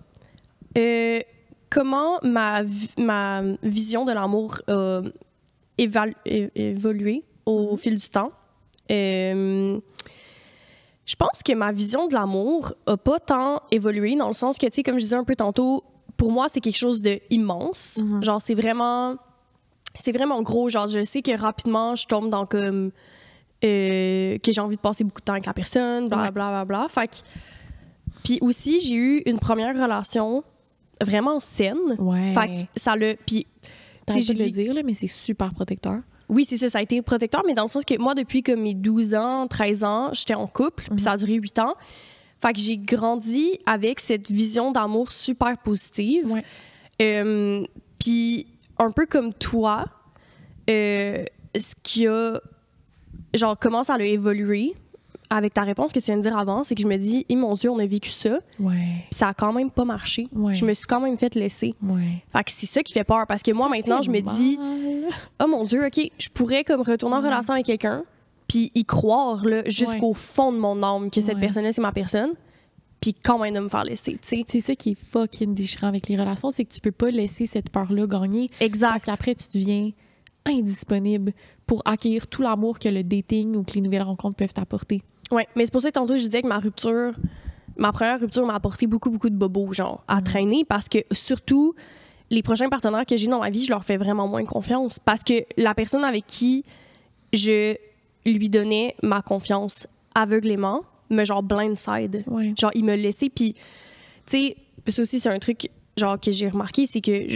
Comment ma vision de l'amour a évolué au fil du temps? Je pense que ma vision de l'amour a pas tant évolué dans le sens que, tu sais, comme je disais un peu tantôt, pour moi, c'est quelque chose d'immense. Genre, c'est vraiment gros. Genre, je sais que rapidement, je tombe dans comme... que j'ai envie de passer beaucoup de temps avec la personne, blablabla. Fait que... Puis aussi, j'ai eu une première relation vraiment saine. Fait que ça l'a... Puis... T'as envie de le dire, là, mais c'est super protecteur. Oui, c'est ça, ça a été protecteur, mais dans le sens que moi, depuis comme mes 12 ans, 13 ans, j'étais en couple, puis ça a duré 8 ans. Fait que j'ai grandi avec cette vision d'amour super positive. Puis un peu comme toi, ce qui a... Genre, comment ça a évolué avec ta réponse que tu viens de dire avant, c'est que je me dis, mon Dieu, on a vécu ça. Ça a quand même pas marché. Je me suis quand même fait laisser. Fait que c'est ça qui fait peur. Parce que moi, maintenant, je me dis, oh mon Dieu, OK, je pourrais comme retourner en relation avec quelqu'un puis y croire là, jusqu'au fond de mon âme que cette personne-là, c'est ma personne, puis quand même de me faire laisser, tu sais. C'est ça qui est fucking déchirant avec les relations, c'est que tu peux pas laisser cette peur-là gagner. Exact. Parce qu'après, tu deviens indisponible pour accueillir tout l'amour que le dating ou que les nouvelles rencontres peuvent t'apporter. Oui, mais c'est pour ça que tantôt, je disais que ma première rupture m'a apporté beaucoup de bobos, genre, à traîner, parce que surtout, les prochains partenaires que j'ai dans ma vie, je leur fais vraiment moins confiance. Parce que la personne avec qui je lui donnais ma confiance aveuglément, me genre blindside. Genre, il me laissait, puis, tu sais, ça aussi, c'est un truc, genre, que j'ai remarqué, c'est que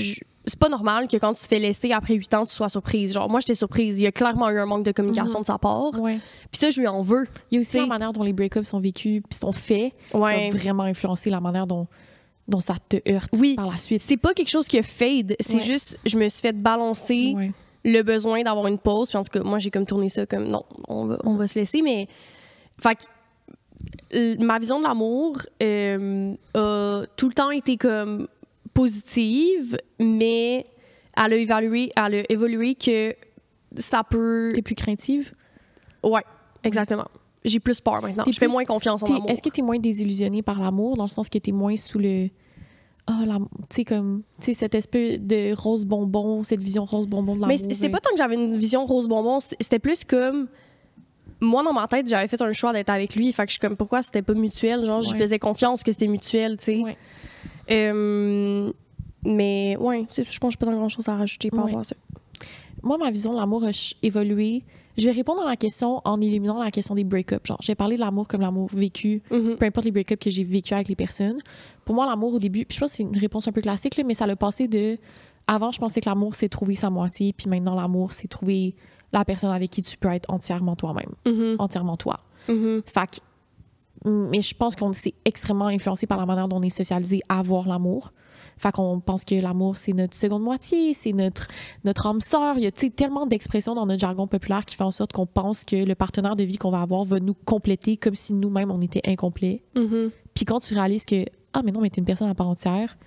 c'est pas normal que quand tu te fais laisser après 8 ans, tu sois surprise. Genre, moi, j'étais surprise. Il y a clairement eu un manque de communication de sa part. Puis ça, je lui en veux. Il y a aussi la manière dont les break-ups sont vécus puis sont faits qui a vraiment influencé la manière dont ça te heurte par la suite. C'est pas quelque chose qui a fade. C'est juste, je me suis fait balancer le besoin d'avoir une pause. Puis en tout cas, moi, j'ai comme tourné ça comme, non, on va se laisser. Mais, fait que, ma vision de l'amour a tout le temps été comme positive, mais elle a évolué que ça peut... T'es plus craintive? Ouais, exactement. J'ai plus peur maintenant. Je fais moins confiance en l'amour. Est-ce que t'es moins désillusionnée par l'amour, dans le sens que t'es moins sous le... tu sais, cette espèce de rose bonbon, cette vision rose bonbon de l'amour. Mais c'était pas tant que j'avais une vision rose bonbon, c'était plus comme... Moi, dans ma tête, j'avais fait un choix d'être avec lui. Fait que je suis comme, pourquoi c'était pas mutuel? Genre, je faisais confiance que c'était mutuel, tu sais. Ouais. Mais, ouais, je pense que j'ai pas grand-chose à rajouter par rapport à ça. Moi, ma vision de l'amour a évolué. Je vais répondre à la question en éliminant la question des break-ups. Genre, j'ai parlé de l'amour comme l'amour vécu, peu importe les break-ups que j'ai vécu avec les personnes. Pour moi, l'amour au début, puis je pense que c'est une réponse un peu classique, là, mais ça l'a passé de... Avant, je pensais que l'amour, c'est trouver sa moitié, puis maintenant, l'amour, c'est trouver la personne avec qui tu peux être entièrement toi-même, entièrement toi. Fait que, mais je pense qu'on s'est extrêmement influencé par la manière dont on est socialisé à avoir l'amour. Fait qu'on pense que l'amour, c'est notre seconde moitié, c'est notre âme sœur. Il y a tellement d'expressions dans notre jargon populaire qui fait en sorte qu'on pense que le partenaire de vie qu'on va avoir va nous compléter comme si nous-mêmes, on était incomplets. Puis quand tu réalises que, mais non, mais t'es une personne à part entière,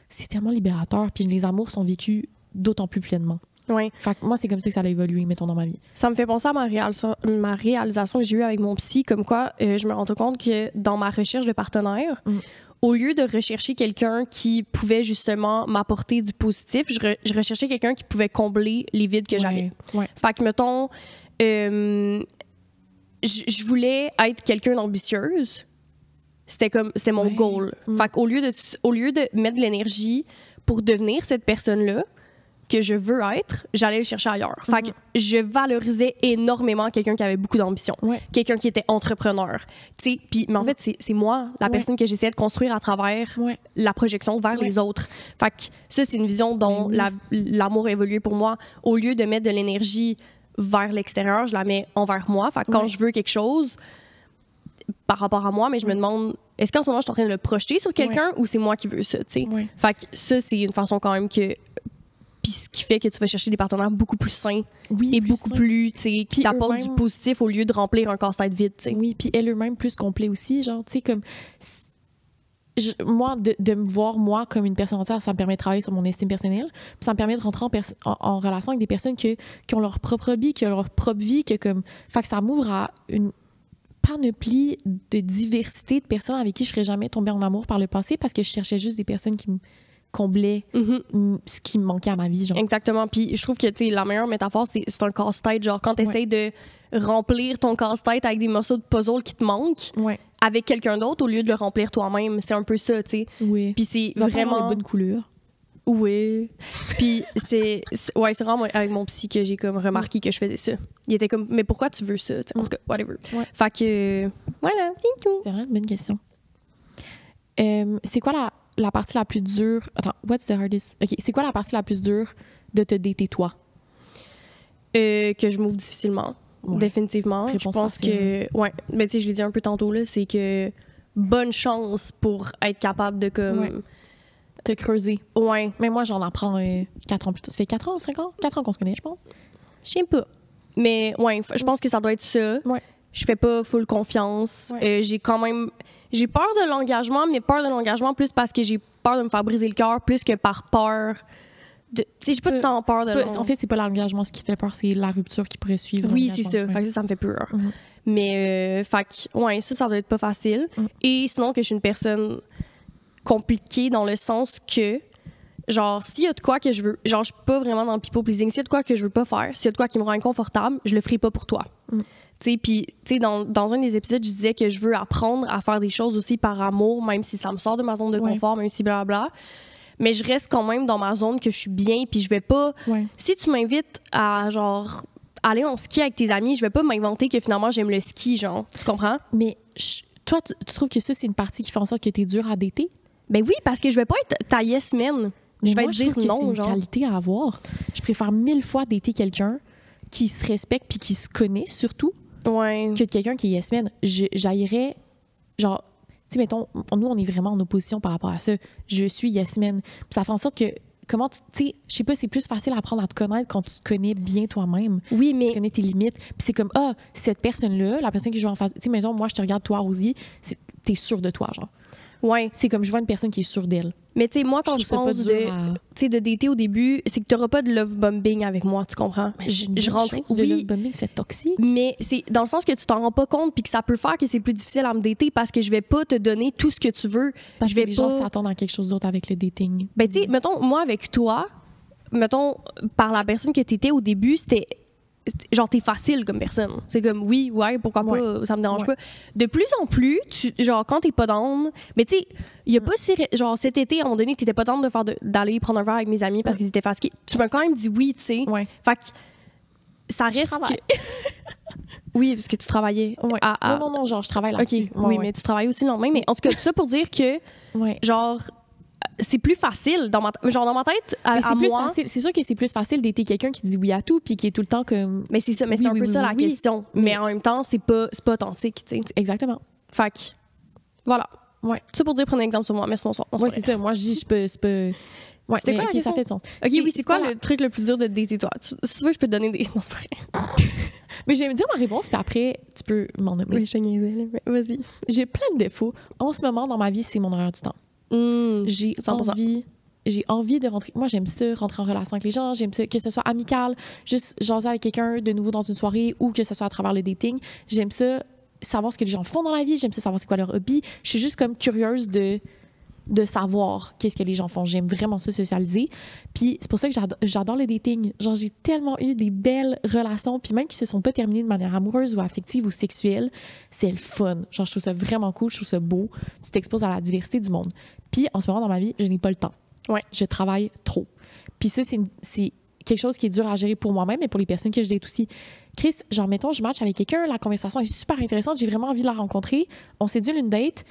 c'est tellement libérateur. Puis les amours sont vécus d'autant plus pleinement. Ouais. Fait que moi, c'est comme ça que ça a évolué, mettons, dans ma vie. Ça me fait penser à ma réalisation que j'ai eue avec mon psy, comme quoi je me rends compte que dans ma recherche de partenaire, au lieu de rechercher quelqu'un qui pouvait justement m'apporter du positif, je recherchais quelqu'un qui pouvait combler les vides que j'avais. Ouais. Fait que, mettons, je voulais être quelqu'un d'ambitieuse. C'était mon goal. Fait qu'au lieu de mettre de l'énergie pour devenir cette personne-là que je veux être, j'allais le chercher ailleurs. Fait que je valorisais énormément quelqu'un qui avait beaucoup d'ambition, quelqu'un qui était entrepreneur. Mais en fait, c'est moi, la personne que j'essayais de construire à travers la projection vers les autres. Fait que ça, c'est une vision dont l'amour a évolué pour moi. Au lieu de mettre de l'énergie vers l'extérieur, je la mets envers moi. Fait que quand je veux quelque chose par rapport à moi, mais je me demande, est-ce qu'en ce moment, je suis en train de le projeter sur quelqu'un ou c'est moi qui veux ça, tu sais? Fait que ça, c'est une façon quand même que... Puis ce qui fait que tu vas chercher des partenaires beaucoup plus sains et beaucoup plus, tu sais, qui t'apportent du positif au lieu de remplir un casse-tête vide, tu sais. Oui, puis elle eux-mêmes plus complet aussi, genre, tu sais, comme... moi, de me voir, moi, comme une personne entière, ça me permet de travailler sur mon estime personnelle. Puis ça me permet de rentrer en relation avec des personnes qui ont leur propre vie, qui ont leur propre vie, que comme... Fait que ça m'ouvre à une panoplie de diversité de personnes avec qui je serais jamais tombée en amour par le passé parce que je cherchais juste des personnes qui me comblaient ce qui me manquait à ma vie, genre. Exactement. Puis je trouve que, tu sais, la meilleure métaphore, c'est un casse-tête. Genre, quand tu essaies de remplir ton casse-tête avec des morceaux de puzzle qui te manquent avec quelqu'un d'autre au lieu de le remplir toi-même, c'est un peu ça, tu sais. Oui. Puis c'est vraiment... des bonnes couleurs. Oui. Puis c'est vraiment avec mon psy que j'ai comme remarqué que je faisais ça. Il était comme, mais pourquoi tu veux ça? En tout cas, whatever. Fait que, voilà, c'est tout. C'est vraiment une bonne question. C'est quoi la partie la plus dure... Attends, what's the hardest? OK, c'est quoi la partie la plus dure de te dater, toi? Que je m'ouvre difficilement. Définitivement. Réponse je pense facile. que... Ouais, mais tu sais, je l'ai dit un peu tantôt, là, c'est que bonne chance pour être capable de comme... Te creuser. Ouais. Mais moi, j'en apprends 4 ans plus tôt. Ça fait 4 ans, 5 ans? 4 ans qu'on se connaît, je pense. Je sais pas. Mais ouais, je pense que ça doit être ça. Ouais. Je fais pas full confiance. J'ai quand même... J'ai peur de l'engagement, mais peur de l'engagement plus parce que j'ai peur de me faire briser le cœur plus que par peur de... Tu sais, j'ai pas tant peur de... En fait, c'est pas l'engagement ce qui te fait peur, c'est la rupture qui pourrait suivre. Oui, c'est ça. Fait que ça me fait peur. Mais, fait que, ouais, ça doit être pas facile. Et sinon, que je suis une personne compliquée dans le sens que, genre, s'il y a de quoi que je veux... Genre, je suis pas vraiment dans le people pleasing. S'il y a de quoi que je veux pas faire, s'il y a de quoi qui me rend inconfortable, je le ferai pas pour toi. Tu sais, puis, tu sais, dans un des épisodes, je disais que je veux apprendre à faire des choses aussi par amour, même si ça me sort de ma zone de confort, même si blablabla. Mais je reste quand même dans ma zone que je suis bien, puis je vais pas... Si tu m'invites à, genre, aller en ski avec tes amis, je vais pas m'inventer que finalement, j'aime le ski, genre. Tu comprends? Mais toi, tu trouves que ça, c'est une partie qui fait en sorte que t'es dur à dater? Ben oui, parce que je vais pas être ta yes man. Je vais te dire non, c'est une qualité à avoir. Je préfère 1000 fois dater quelqu'un qui se respecte puis qui se connaît, surtout, que quelqu'un qui est yes man. J'haïrais, genre, tu sais, mettons, nous, on est vraiment en opposition par rapport à ça. Je suis yes man. Puis ça fait en sorte que, comment, tu sais, je sais pas, c'est plus facile à apprendre à te connaître quand tu te connais bien toi-même. Oui, mais... Tu connais tes limites. Puis c'est comme, cette personne-là, la personne qui joue en face... Tu sais, mettons, moi, je te regarde, toi, Rosie, t'es sûre de toi, genre. Ouais. C'est comme je vois une personne qui est sûre d'elle. Mais tu sais, moi, quand je pense de dater au début, c'est que tu n'auras pas de love bombing avec moi, tu comprends? Je rentre. Le love bombing, c'est toxique. Mais c'est dans le sens que tu t'en rends pas compte puis que ça peut faire que c'est plus difficile à me dater parce que je vais pas te donner tout ce que tu veux. Parce que les gens s'attendent à quelque chose d'autre avec le dating. Ben, tu sais, mettons, moi, avec toi, mettons, par la personne que tu étais au début, c'était genre t'es facile comme personne. C'est comme oui, ouais, pourquoi pas, ça me dérange pas. De plus en plus, genre quand t'es pas down, mais tu sais, il y a pas genre cet été à un moment donné, t'étais pas down d'aller prendre un verre avec mes amis parce qu'ils étaient fatigués. Tu m'as quand même dit oui, tu sais. Fait que ça reste que oui, parce que tu travaillais. Non, genre je travaille là-dessus. Oui, mais tu travailles aussi le lendemain. Mais en tout cas, tout ça pour dire que genre c'est plus facile dans ma tête à moi. C'est sûr que c'est plus facile d'être quelqu'un qui dit oui à tout puis qui est tout le temps comme mais c'est ça, mais c'est un peu ça la question. Mais en même temps, c'est pas authentique, tu sais. Exactement. Fait que voilà. Ouais. Tout ça pour dire prendre un exemple sur moi, merci bonsoir. Ouais, c'est ça. Moi je dis je peux ouais, c'était quoi ça fait de sens. OK, oui, c'est quoi le truc le plus dur de dater toi? Si tu veux, je peux te donner des non, c'est pas vrai. Mais je vais me dire ma réponse puis après tu peux m'en nommer. Oui, je te niaisais, mais vas-y. J'ai plein de défauts. En ce moment dans ma vie, c'est mon horaire du temps. J'ai envie de rentrer. Moi, j'aime ça, rentrer en relation avec les gens. J'aime ça, que ce soit amical, juste jaser avec quelqu'un de nouveau dans une soirée ou que ce soit à travers le dating. J'aime ça, savoir ce que les gens font dans la vie. J'aime ça, savoir c'est quoi leur hobby. Je suis juste comme curieuse de savoir qu'est-ce que les gens font. J'aime vraiment ça, socialiser. Puis c'est pour ça que j'adore le dating. Genre, j'ai tellement eu des belles relations, puis même qui se sont pas terminées de manière amoureuse ou affective ou sexuelle, c'est le fun. Genre, je trouve ça vraiment cool, je trouve ça beau. Tu t'exposes à la diversité du monde. Puis en ce moment, dans ma vie, je n'ai pas le temps. Ouais. Je travaille trop. Puis ça, c'est quelque chose qui est dur à gérer pour moi-même, mais pour les personnes que je date aussi. Chris, genre, mettons, je match avec quelqu'un, la conversation est super intéressante, j'ai vraiment envie de la rencontrer. On sédule une date.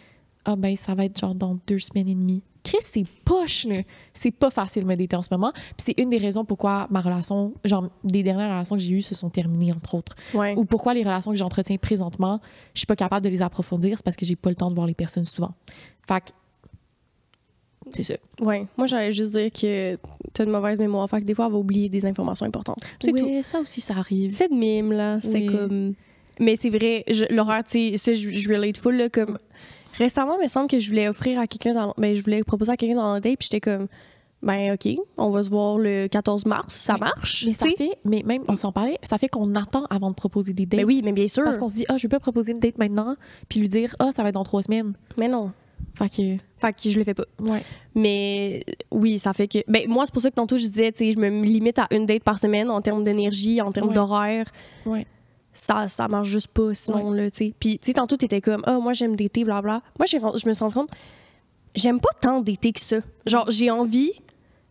Ah ben, ça va être genre dans 2 semaines et demie. Chris, c'est poche, là. C'est pas facile de me dater en ce moment. Puis c'est une des raisons pourquoi ma relation, genre des dernières relations que j'ai eues se sont terminées, entre autres. Ouais. Ou pourquoi les relations que j'entretiens présentement, je suis pas capable de les approfondir, c'est parce que j'ai pas le temps de voir les personnes souvent. Fait que c'est ça. Ouais. Moi, j'allais juste dire que t'as une mauvaise mémoire. Fait que des fois, elle va oublier des informations importantes. C'est tout. Ça aussi, ça arrive. C'est de mime, là. C'est comme... Mais c'est vrai, l'horaire, tu sais, ça, je relate full, là, comme... Récemment, il me semble que je voulais offrir à quelqu'un je voulais proposer à quelqu'un dans le date, puis j'étais comme, ben OK, on va se voir le 14 mars, ça marche. Mais ça fait, mais même, on s'en parlait, ça fait qu'on attend avant de proposer des dates. Mais oui, mais bien sûr. Parce qu'on se dit, je vais pas proposer une date maintenant, puis lui dire, ça va être dans 3 semaines. Mais non. Fait que je le fais pas. Ouais. Mais oui, ça fait que... Ben moi, c'est pour ça que tantôt, je disais, tu sais, je me limite à une date par semaine en termes d'énergie, en termes d'horaire. Ouais. Ça marche juste pas, sinon, là, tu sais. Puis, tu sais, tantôt, t'étais comme, moi, j'aime dater, blabla. Moi, je me suis rendu compte, j'aime pas tant dater que ça. Genre, j'ai envie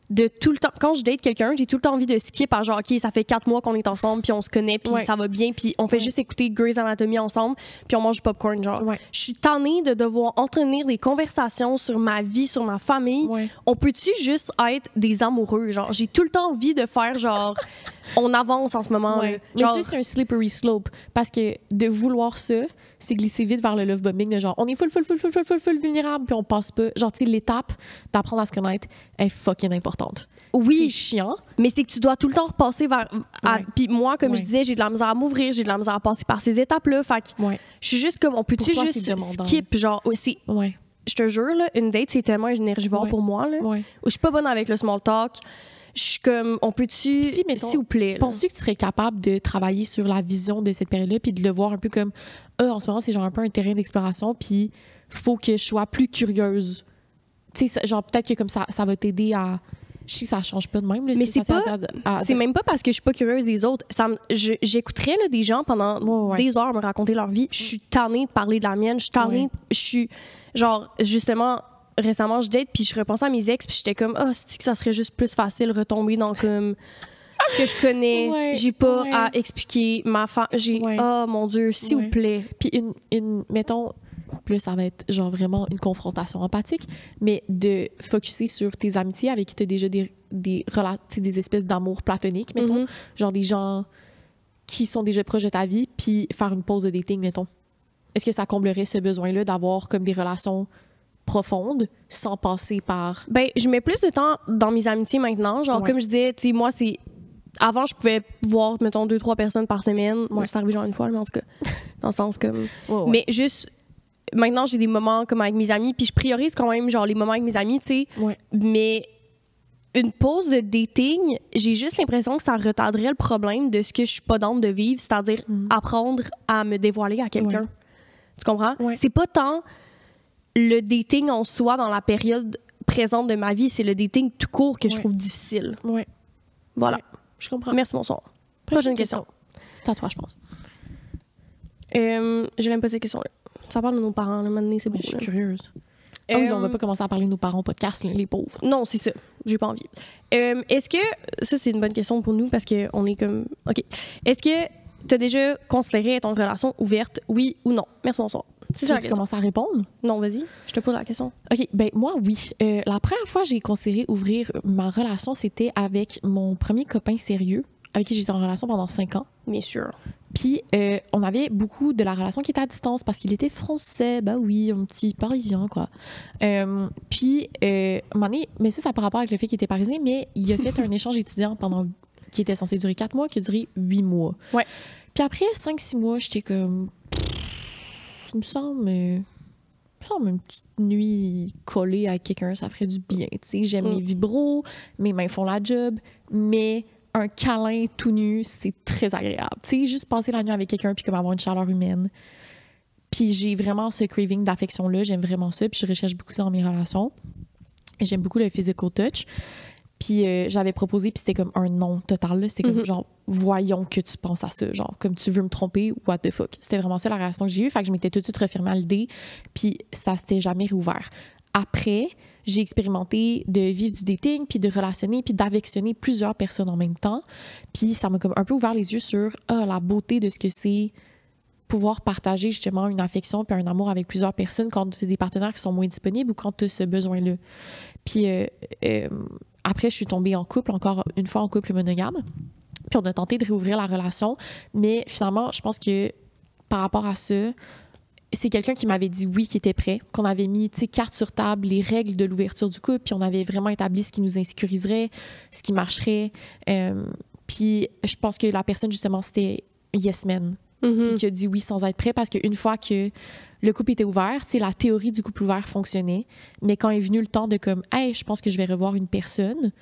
de tout le temps... Quand je date quelqu'un, j'ai tout le temps envie de skip à genre, OK, ça fait 4 mois qu'on est ensemble, puis on se connaît, puis ça va bien, puis on fait juste écouter Grey's Anatomy ensemble, puis on mange du popcorn, genre. Ouais. Je suis tannée de devoir entretenir des conversations sur ma vie, sur ma famille. Ouais. On peut-tu juste être des amoureux? Genre, j'ai tout le temps envie de faire, genre... On avance en ce moment. Ouais. Genre... Mais ça, c'est un slippery slope. Parce que de vouloir ça, c'est glisser vite vers le love bombing. De genre, on est full vulnérable, puis on passe pas. Genre, tu sais, l'étape d'apprendre à se connaître est fucking importante. Oui. C'est chiant. Mais c'est que tu dois tout le temps repasser vers... Puis moi, comme je disais, j'ai de la misère à m'ouvrir, j'ai de la misère à passer par ces étapes-là. Fait que je suis juste comme, on peut-tu juste skip? Genre, c'est... Je te jure, là, une date, c'est tellement énergivore pour moi. Là. Je suis pas bonne avec le small talk. Je suis comme, on peut-tu, s'il vous plaît. Penses-tu que tu serais capable de travailler sur la vision de cette période-là puis de le voir un peu comme, en ce moment, c'est genre un peu un terrain d'exploration puis faut que je sois plus curieuse. Tu sais, genre peut-être que comme ça va t'aider à... Je sais que ça change pas de même. Là, mais c'est même pas parce que je suis pas curieuse des autres. J'écouterais là, des gens pendant des heures me raconter leur vie. Je suis tannée de parler de la mienne. Je suis tannée... Je suis... Genre, justement... Récemment, je date, puis je repensais à mes ex, puis j'étais comme, c'est que ça serait juste plus facile de retomber dans comme ce que je connais. J'ai pas à expliquer ma femme. Oh mon Dieu, s'il vous plaît. Puis mettons, plus ça va être genre vraiment une confrontation empathique, mais de focusser sur tes amitiés avec qui tu as déjà des espèces d'amour platonique, mettons. Genre des gens qui sont déjà proches de ta vie, puis faire une pause de dating, mettons. Est-ce que ça comblerait ce besoin-là d'avoir comme des relations profonde sans passer par... Ben, je mets plus de temps dans mes amitiés maintenant. Genre, comme je disais, tu sais, moi, c'est... Avant, je pouvais voir, mettons, 2-3 personnes par semaine. C'est arrivé genre une fois, mais en tout cas, dans le sens comme... Mais juste maintenant, j'ai des moments comme avec mes amis, puis je priorise quand même, genre, les moments avec mes amis, tu sais. Ouais. Mais une pause de dating, j'ai juste l'impression que ça retarderait le problème de ce que je suis pas d'âme de vivre, c'est-à-dire apprendre à me dévoiler à quelqu'un. Ouais. Tu comprends? Ouais. C'est pas tant le dating en soi dans la période présente de ma vie, c'est le dating tout court que je trouve difficile. Ouais. Voilà. Ouais. Je comprends. Merci, bonsoir. Prochaine question. C'est à toi, je pense. Je n'aime pas cette question-là. Ça parle de nos parents, là, maintenant, c'est beau. Je suis curieuse. On va pas commencer à parler de nos parents au podcast, les pauvres. Non, c'est ça. J'ai pas envie. Est-ce que... Ça, c'est une bonne question pour nous parce qu'on est comme... OK. Est-ce que tu as déjà considéré être en relation ouverte, oui ou non? Merci, bonsoir. C'est ça, tu commences à répondre? Non, vas-y. Je te pose la question. OK. Ben moi, oui. La première fois que j'ai considéré ouvrir ma relation, c'était avec mon premier copain sérieux, avec qui j'étais en relation pendant 5 ans. Bien sûr. Puis, on avait beaucoup de la relation qui était à distance parce qu'il était français. Ben oui, un petit parisien, quoi. Puis, à un moment donné, mais ça par rapport avec le fait qu'il était parisien, mais il a fait un échange étudiant qui était censé durer 4 mois, qui a duré 8 mois. Ouais. Puis après 5-6 mois, j'étais comme... Il me semble une petite nuit collée avec quelqu'un, ça ferait du bien. Tu sais, j'aime les vibros, mes mains font la job, mais un câlin tout nu, c'est très agréable. Tu sais, juste passer la nuit avec quelqu'un puis comme avoir une chaleur humaine. Puis j'ai vraiment ce craving d'affection-là, j'aime vraiment ça, puis je recherche beaucoup ça dans mes relations. Et j'aime beaucoup le physical touch. Puis j'avais proposé, puis c'était comme un non total. Là. C'était comme genre, voyons que tu penses à ça. Genre, comme tu veux me tromper, what the fuck. C'était vraiment ça la réaction que j'ai eue. Fait que je m'étais tout de suite refermée à l'idée. Puis ça s'était jamais réouvert. Après, j'ai expérimenté de vivre du dating, puis de relationner, puis d'affectionner plusieurs personnes en même temps. Puis ça m'a comme un peu ouvert les yeux sur la beauté de ce que c'est pouvoir partager justement une affection puis un amour avec plusieurs personnes quand tu as des partenaires qui sont moins disponibles ou quand tu as ce besoin-là. Puis après, je suis tombée en couple, encore une fois en couple monogame. Puis on a tenté de réouvrir la relation. Mais finalement, je pense que par rapport à ça, c'est quelqu'un qui m'avait dit oui, qui était prêt, qu'on avait mis, tu sais, carte sur table, les règles de l'ouverture du couple, puis on avait vraiment établi ce qui nous insécuriserait, ce qui marcherait. Puis je pense que la personne, justement, c'était Yes Man. Puis qui a dit oui sans être prêt, parce qu'une fois que le couple était ouvert, tu sais, la théorie du couple ouvert fonctionnait, mais quand est venu le temps de comme « Hey, je pense que je vais revoir une personne »,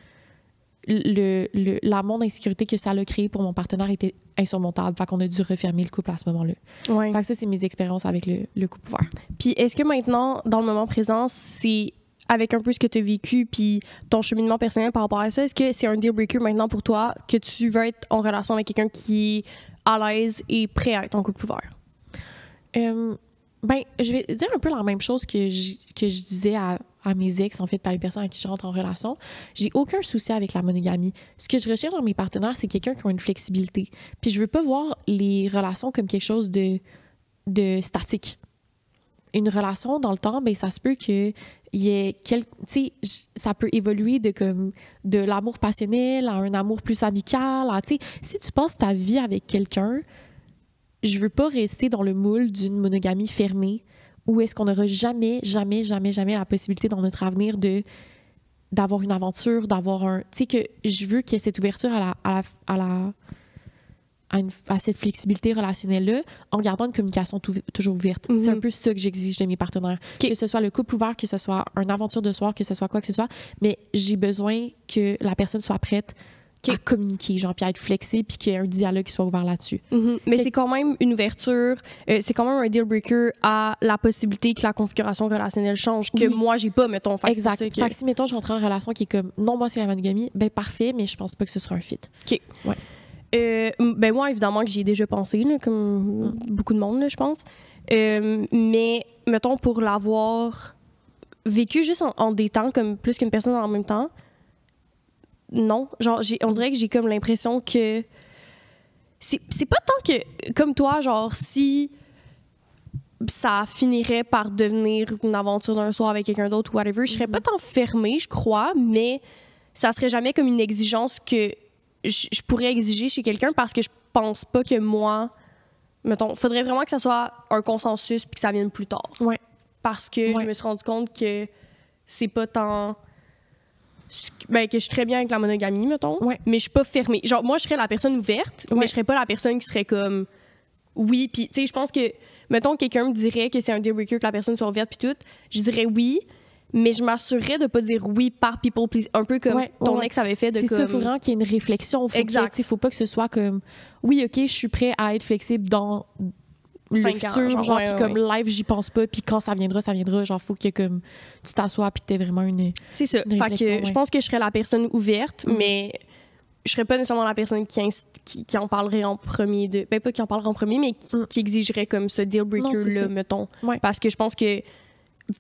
l'amont d'insécurité que ça a créé pour mon partenaire était insurmontable. Fait qu'on a dû refermer le couple à ce moment-là. Ouais. Fait que ça, c'est mes expériences avec le couple ouvert. Puis est-ce que maintenant, dans le moment présent, c'est avec un peu ce que tu as vécu puis ton cheminement personnel par rapport à ça, est-ce que c'est un deal breaker maintenant pour toi que tu veux être en relation avec quelqu'un qui est à l'aise et prêt à être en couple ouvert? Ben, je vais dire un peu la même chose que je disais à mes ex, en fait, par les personnes avec qui je rentre en relation. J'ai aucun souci avec la monogamie. Ce que je recherche dans mes partenaires, c'est quelqu'un qui a une flexibilité. Puis je veux pas voir les relations comme quelque chose de statique. Une relation, dans le temps, ben ça se peut que il y ait tu sais, ça peut évoluer de l'amour passionnel à un amour plus amical. Tu sais, si tu passes ta vie avec quelqu'un, je veux pas rester dans le moule d'une monogamie fermée où est-ce qu'on n'aura jamais la possibilité dans notre avenir d'avoir une aventure, d'avoir un... Tu sais, que je veux qu'il y ait cette ouverture à cette flexibilité relationnelle-là en gardant une communication toujours ouverte. C'est un peu ça que j'exige de mes partenaires. Que ce soit le couple ouvert, que ce soit une aventure de soir, que ce soit quoi que ce soit, mais j'ai besoin que la personne soit prête à communiquer, genre, puis à être flexible, puis qu'il y ait un dialogue qui soit ouvert là-dessus. Mais c'est quand même une ouverture, c'est quand même un deal breaker à la possibilité que la configuration relationnelle change, que moi, j'ai pas, mettons. Exact. Fait que si, mettons, je rentre en relation qui est comme, non, moi, c'est la monogamie, ben parfait, mais je pense pas que ce sera un fit. OK. Ouais. Ben moi, évidemment, que j'y ai déjà pensé, là, comme beaucoup de monde, là, je pense. Mais, mettons, pour l'avoir vécu juste en des temps, comme plus qu'une personne en même temps, non. Genre, on dirait que j'ai comme l'impression que c'est pas tant que, comme toi, genre, si ça finirait par devenir une aventure d'un soir avec quelqu'un d'autre ou whatever, je serais pas tant fermée, je crois, mais ça serait jamais comme une exigence que je pourrais exiger chez quelqu'un parce que je pense pas que moi, mettons, faudrait vraiment que ça soit un consensus puis que ça vienne plus tard. Ouais. Parce que je me suis rendu compte que c'est pas tant... Ben, que je suis très bien avec la monogamie, mettons, mais je suis pas fermée. Genre, moi, je serais la personne ouverte, mais je serais pas la personne qui serait comme oui. Puis, tu sais, je pense que, mettons, quelqu'un me dirait que c'est un deal breaker que la personne soit ouverte, puis tout. Je dirais oui, mais je m'assurerais de pas dire oui par people please. Un peu comme ton ex avait fait. C'est ça, il faut vraiment qu'il y ait une réflexion. Il faut pas que ce soit comme, oui, OK, je suis prêt à être flexible dans le futur, genre, puis comme live, j'y pense pas, puis quand ça viendra, genre, faut que comme tu t'assoies puis que t'aies vraiment une. C'est ça. Fait que je pense que je serais la personne ouverte, mais je serais pas nécessairement la personne qui en parlerait en premier ben pas qui en parlerait en premier, mais qui exigerait comme ce deal breaker là, mettons. Parce que je pense que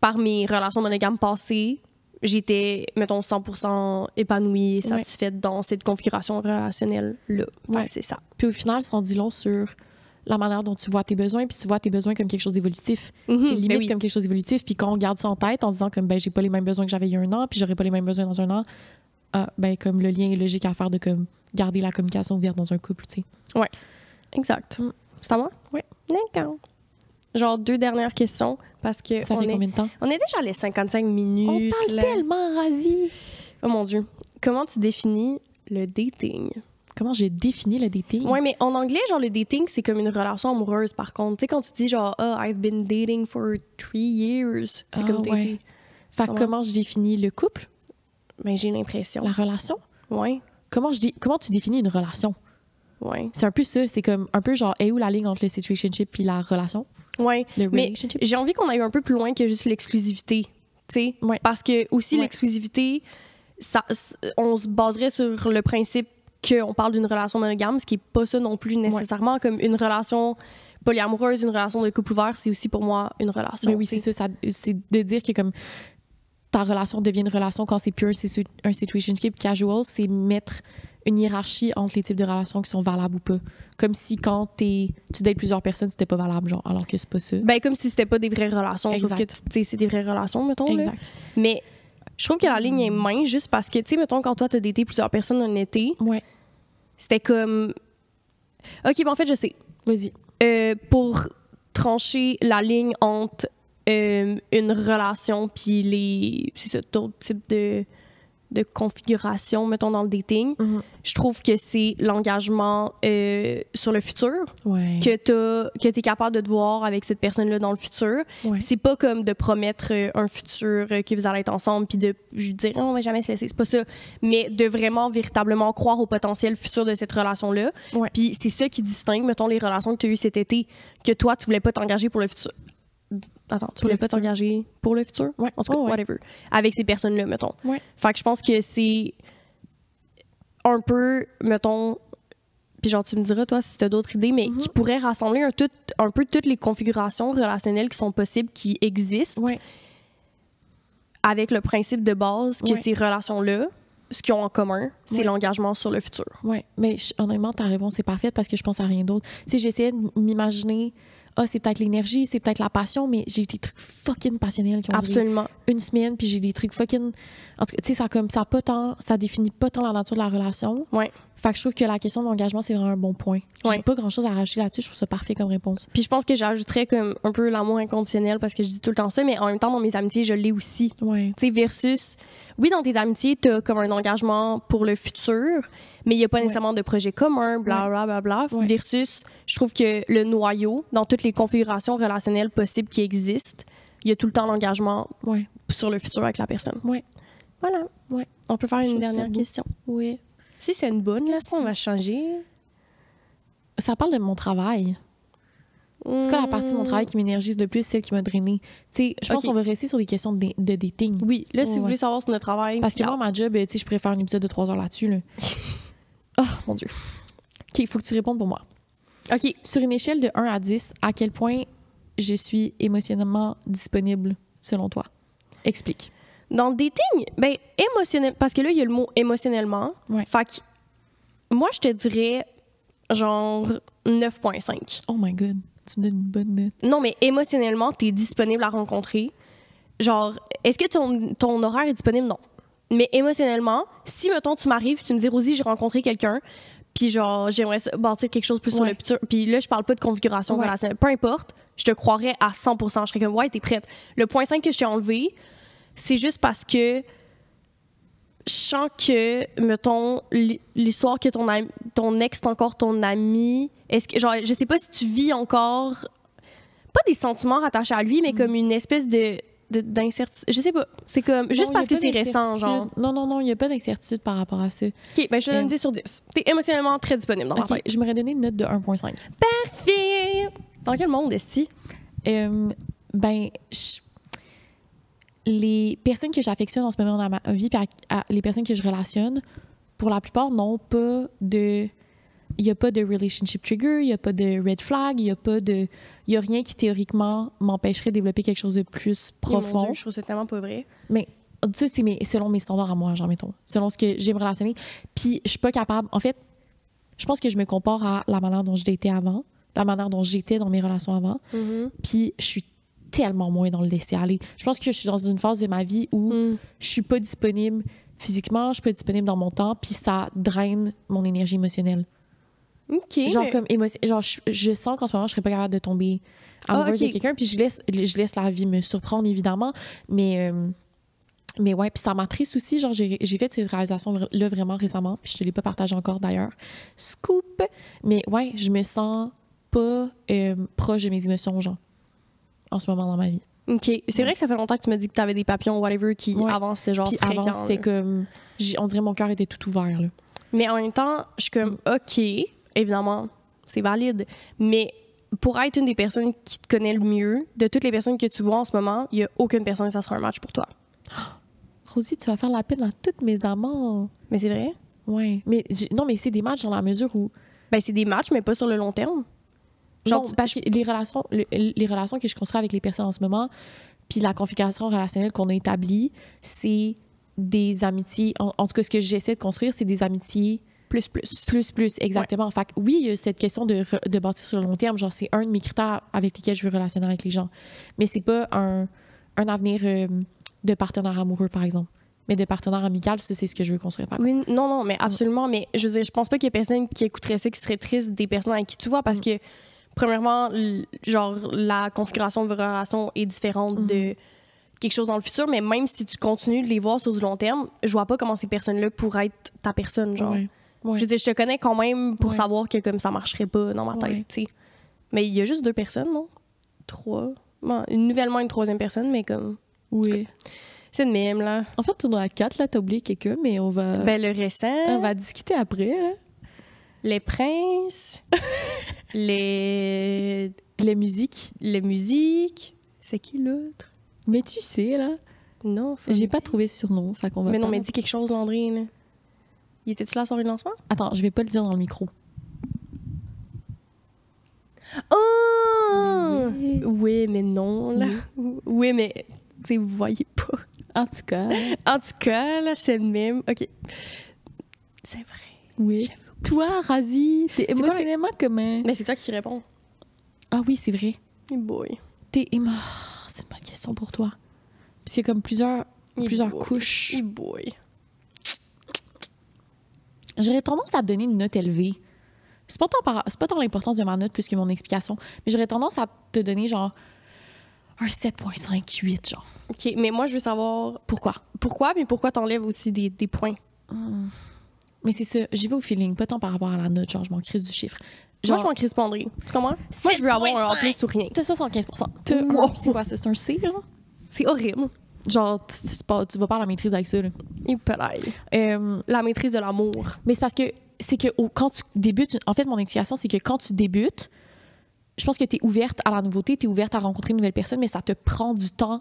par mes relations monogames passées, j'étais, mettons, 100% épanouie et satisfaite dans cette configuration relationnelle-là. C'est ça. Puis au final, ça en dit long sur la manière dont tu vois tes besoins, puis tu vois tes besoins comme quelque chose d'évolutif. Tes limites comme quelque chose d'évolutif, puis quand on garde ça en tête en disant comme, ben j'ai pas les mêmes besoins que j'avais il y a un an, puis j'aurai pas les mêmes besoins dans un an, ben comme le lien est logique à faire de comme garder la communication ouverte dans un couple, tu sais. Ouais, exact. C'est à moi? Oui. D'accord. Genre 2 dernières questions, parce que ça fait combien de temps? On est déjà à les 55 minutes. On parle tellement, Razi! Oh mon Dieu. Comment tu définis le dating? Comment j'ai défini le dating? Ouais, mais en anglais, genre, le dating, c'est comme une relation amoureuse, par contre. Tu sais, quand tu dis, genre, I've been dating for 3 years, c'est comme dating. Ouais. Fait comment je définis le couple? Ben, j'ai l'impression. La relation? Ouais. Comment tu définis une relation? Ouais. C'est un peu ça. C'est comme un peu genre, est où la ligne entre le situationship puis la relation? Ouais. Mais j'ai envie qu'on aille un peu plus loin que juste l'exclusivité. Tu sais? Ouais. Parce que aussi, l'exclusivité, on se baserait sur le principe qu'on parle d'une relation monogame, ce qui n'est pas ça non plus nécessairement. Comme une relation polyamoureuse, une relation de couple ouvert, c'est aussi pour moi une relation. Mais oui, c'est ça. C'est de dire que comme ta relation devient une relation quand c'est plus un situationship casual, c'est mettre une hiérarchie entre les types de relations qui sont valables ou pas. Comme si quand tu dates plusieurs personnes, c'était pas valable, genre, alors que c'est pas ça. Ben, comme si c'était pas des vraies relations. Exact. Sauf que, c'est des vraies relations, mettons. Exact. Là. Mais je trouve que la ligne est mince juste parce que, tu sais, mettons, quand toi, t'as daté plusieurs personnes un été, c'était comme... OK, ben en fait, je sais. Vas-y. Pour trancher la ligne entre une relation puis d'autres types de configuration, mettons, dans le dating, je trouve que c'est l'engagement sur le futur, que t'es capable de te voir avec cette personne-là dans le futur. C'est pas comme de promettre un futur que vous allez être ensemble puis de dire « on va jamais se laisser », c'est pas ça. Mais de vraiment, véritablement croire au potentiel futur de cette relation-là. Puis c'est ça qui distingue, mettons, les relations que tu as eues cet été, que toi, tu voulais pas t'engager pour le futur. Attends, tu voulais pas t'engager pour le futur? Ouais. En tout cas, whatever. Avec ces personnes-là, mettons. Ouais. Fait que je pense que c'est un peu, mettons, puis genre, tu me diras, toi, si t'as d'autres idées, mais qui pourrait rassembler un peu toutes les configurations relationnelles qui sont possibles, qui existent, avec le principe de base que ces relations-là, ce qu'ils ont en commun, c'est l'engagement sur le futur. Oui, mais honnêtement, ta réponse est parfaite parce que je pense à rien d'autre. Tu sais, j'essayais de m'imaginer... c'est peut-être l'énergie, c'est peut-être la passion, mais j'ai des trucs fucking passionnels qui ont duré une semaine, puis j'ai des trucs fucking... En tout cas, tu sais, ça définit pas tant la nature de la relation. Fait que je trouve que la question de l'engagement, c'est vraiment un bon point. J'ai pas grand-chose à rajouter là-dessus, je trouve ça parfait comme réponse. Puis je pense que j'ajouterais comme un peu l'amour inconditionnel, parce que je dis tout le temps ça, mais en même temps, dans mes amitiés, je l'ai aussi. Tu sais, versus... Oui, dans tes amitiés, t'as comme un engagement pour le futur, mais il n'y a pas nécessairement de projet commun, blablabla. Versus, je trouve que le noyau, dans toutes les configurations relationnelles possibles qui existent, il y a tout le temps l'engagement sur le futur avec la personne. Voilà. On peut faire une dernière question. Oui. Si c'est une bonne, là, on va changer. Ça parle de mon travail. C'est quoi la partie de mon travail qui m'énergise le plus, celle qui m'a drainée? Tu sais, je pense qu'on va rester sur des questions de dating. Oui, là, si vous voulez savoir sur notre travail... Parce que moi, ma job, tu sais, je pourrais faire un épisode de 3 heures là-dessus, là. Oh, mon Dieu. OK, il faut que tu répondes pour moi. OK. Sur une échelle de 1 à 10, à quel point je suis émotionnellement disponible, selon toi? Explique. Dans le dating, ben émotionnel... Parce que là, il y a le mot « émotionnellement ». Fait que moi, je te dirais genre 9.5. Oh my God. Tu me donnes une bonne note. Non, mais émotionnellement, t'es disponible à rencontrer. Genre, est-ce que ton horaire est disponible? Non. Mais émotionnellement, si, mettons, tu m'arrives, tu me dis, Rosie, j'ai rencontré quelqu'un, puis genre, j'aimerais bâtir quelque chose plus sur le futur. Puis là, je parle pas de configuration relationnelle. Peu importe, je te croirais à 100%. Je serais comme, ouais, t'es prête. Le point 5 que je t'ai enlevé, c'est juste parce que sens que, mettons, l'histoire que ton ex est encore ton ami, est-ce que, genre, je sais pas si tu vis encore, pas des sentiments rattachés à lui, mais comme une espèce d'incertitude. Je sais pas. C'est comme, juste parce que c'est récent, genre. Non, il n'y a pas d'incertitude par rapport à ça. OK, ben je te donne 10 sur 10. T'es émotionnellement très disponible dans ma tête. Je m'aurais donné une note de 1.5. Parfait! Dans quel monde est-ce-tu? Les personnes que j'affectionne en ce moment dans ma vie, puis les personnes que je relationne, pour la plupart, n'ont pas de... Il n'y a pas de relationship trigger, il n'y a pas de red flag, il y a rien qui, théoriquement, m'empêcherait de développer quelque chose de plus profond. Mon Dieu, je trouve ça tellement pas vrai. Mais tu sais, c'est selon mes standards à moi, genre, mettons. Selon ce que j'aime relationner. Puis je suis pas capable... En fait, je pense que je me compare à la manière dont je datais avant, la manière dont j'étais dans mes relations avant. Mm-hmm. Puis je suis tellement moins dans le laisser aller. Je pense que je suis dans une phase de ma vie où je suis pas disponible physiquement, je suis pas disponible dans mon temps, puis ça draine mon énergie émotionnelle. OK. Genre, comme genre je sens qu'en ce moment, je serais pas capable de tomber amoureuse de quelqu'un, puis je laisse la vie me surprendre, évidemment, mais ouais, puis ça m'attriste aussi. Genre, j'ai fait cette réalisation-là vraiment récemment, puis je te l'ai pas partagé encore, d'ailleurs. Scoop! Mais ouais, je me sens pas proche de mes émotions, genre, en ce moment dans ma vie. OK. C'est vrai que ça fait longtemps que tu m'as dit que tu avais des papillons, whatever, qui avant, c'était genre puis fréquent. Avant, c'était comme... On dirait mon cœur était tout ouvert, là. Mais en même temps, je suis comme, OK, évidemment, c'est valide. Mais pour être une des personnes qui te connaît le mieux, de toutes les personnes que tu vois en ce moment, il n'y a aucune personne que ça sera un match pour toi. Rosie, tu vas faire la peine à toutes mes amants. Mais c'est vrai? Ouais. Mais non, mais c'est des matchs dans la mesure où... Ben, c'est des matchs, mais pas sur le long terme. Genre, non, parce que les relations que je construis avec les personnes en ce moment, puis la configuration relationnelle qu'on a établie, c'est des amitiés... En tout cas, ce que j'essaie de construire, c'est des amitiés... Plus, exactement. Ouais. Fait que oui, il y a cette question de bâtir sur le long terme. Genre, c'est un de mes critères avec lesquels je veux relationner avec les gens. Mais c'est pas un avenir de partenaire amoureux, par exemple. Mais de partenaire amical, ça, c'est ce que je veux construire. Oui, non, mais absolument. Mais je veux dire, je pense pas qu'il y ait personne qui écouterait ça qui serait triste des personnes avec qui tu vois, parce que, premièrement, genre, la configuration de vos relations est différente de quelque chose dans le futur, mais même si tu continues de les voir sur du long terme, je vois pas comment ces personnes-là pourraient être ta personne, genre. Ouais. Je veux dire, je te connais quand même pour savoir que comme ça marcherait pas dans ma tête, tu sais. Mais il y a juste 2 personnes, non? 3. Bon, nouvellement une 3e personne, mais comme... Oui. C'est le même, là. En fait, on a 4, là, t'as oublié quelqu'un, mais on va... Ben, le récent... On va discuter après, là. Les princes. les musiques. Les musiques. C'est qui, l'autre? Mais tu sais, là... Non, j'ai pas trouvé ce surnom, fait qu'on va... Mais non, mais dis quelque chose, Landry, là. Il était-tu là à la soirée de lancement? Attends, je vais pas le dire dans le micro. Oh! Oui, mais non, là. Oui, mais, tu sais, vous voyez pas. En tout cas, là, c'est le même. OK. C'est vrai. Oui. J'avoue. Toi, Razi, t'es émotionnellement comment? Mais c'est toi qui réponds. Ah oui, c'est vrai. Hey boy. C'est une bonne question pour toi. Parce qu'il y a comme plusieurs couches. Hey boy. J'aurais tendance à te donner une note élevée. C'est pas tant l'importance de ma note plus que mon explication, mais j'aurais tendance à te donner genre un 7.5, 8, genre. OK, mais moi, je veux savoir... Pourquoi? Mais pourquoi t'enlèves aussi des points? Mais c'est ça, j'y vais au feeling, pas tant par rapport à la note, genre je m'en crisse du chiffre. Genre, moi, je m'en crisse Pandré. Tu comprends? Moi, je veux avoir un en plus ou rien. T'as 75%. C'est quoi ça? C'est un C, là? C'est horrible. Genre, tu vas pas à la maîtrise avec ça, là. Et la maîtrise de l'amour. Mais c'est parce que quand tu débutes, en fait, mon explication, c'est que quand tu débutes, je pense que tu es ouverte à la nouveauté, tu es ouverte à rencontrer une nouvelle personne, mais ça te prend du temps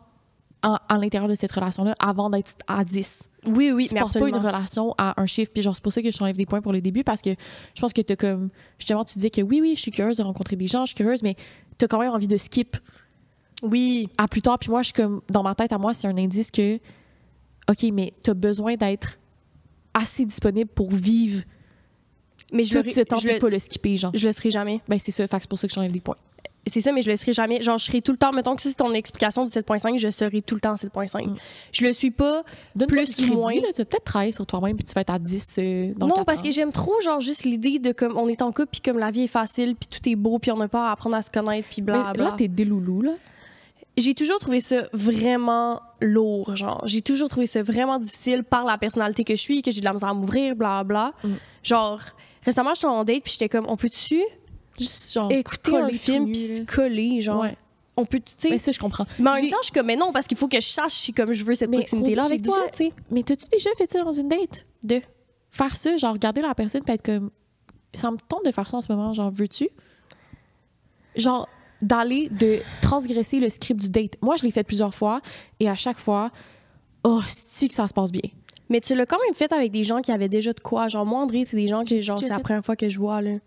à l'intérieur de cette relation-là avant d'être à 10. Oui, tu mais portes absolument. pas une relation à un chiffre. Puis genre, c'est pour ça que je t'enlève des points pour le début, parce que je pense que t'as comme... Justement, tu disais que oui, je suis curieuse de rencontrer des gens, je suis curieuse, mais t'as quand même envie de skip. Oui. À plus tard. Puis moi, je suis comme... Dans ma tête, à moi, c'est un indice que... OK, mais t'as besoin d'être assez disponible pour vivre tout ce temps et pas le skipper, genre. Je le serai jamais. Ben c'est ça, fait que c'est pour ça que je t'enlève des points. C'est ça, mais je le serai jamais. Genre, je serai tout le temps... Mettons que ça, c'est ton explication du 7.5, je serai tout le temps 7.5. Je le suis pas plus ou moins. Là, tu vas peut-être travailler sur toi-même puis tu vas être à 10 dans 4 ans. Non, parce que j'aime trop, genre, juste l'idée de comme on est en couple puis comme la vie est facile puis tout est beau puis on n'a pas à apprendre à se connaître puis blablabla. Là, t'es des loulous, là. J'ai toujours trouvé ça vraiment lourd, genre. J'ai toujours trouvé ça vraiment difficile par la personnalité que je suis, que j'ai de la misère à m'ouvrir, blablabla. Genre, récemment, j'étais en date, puis j'étais comme, on peut-tu juste genre écouter un film puis se coller, genre? Ouais. On peut, tu sais. Mais ça, je comprends. Mais en même temps, je suis comme, mais non, parce qu'il faut que je sache si comme je veux cette proximité-là avec toi, tu sais. Mais t'as-tu déjà fait ça dans une date? De faire ça, genre, regarder la personne puis être comme, ça me tente de faire ça en ce moment, genre, veux-tu? Genre, de transgresser le script du date. Moi, je l'ai fait plusieurs fois et à chaque fois, oh, c'est que ça se passe bien. Mais tu l'as quand même fait avec des gens qui avaient déjà de quoi. Genre, moi, André, c'est des gens que, genre, c'est la première fois que je vois, là.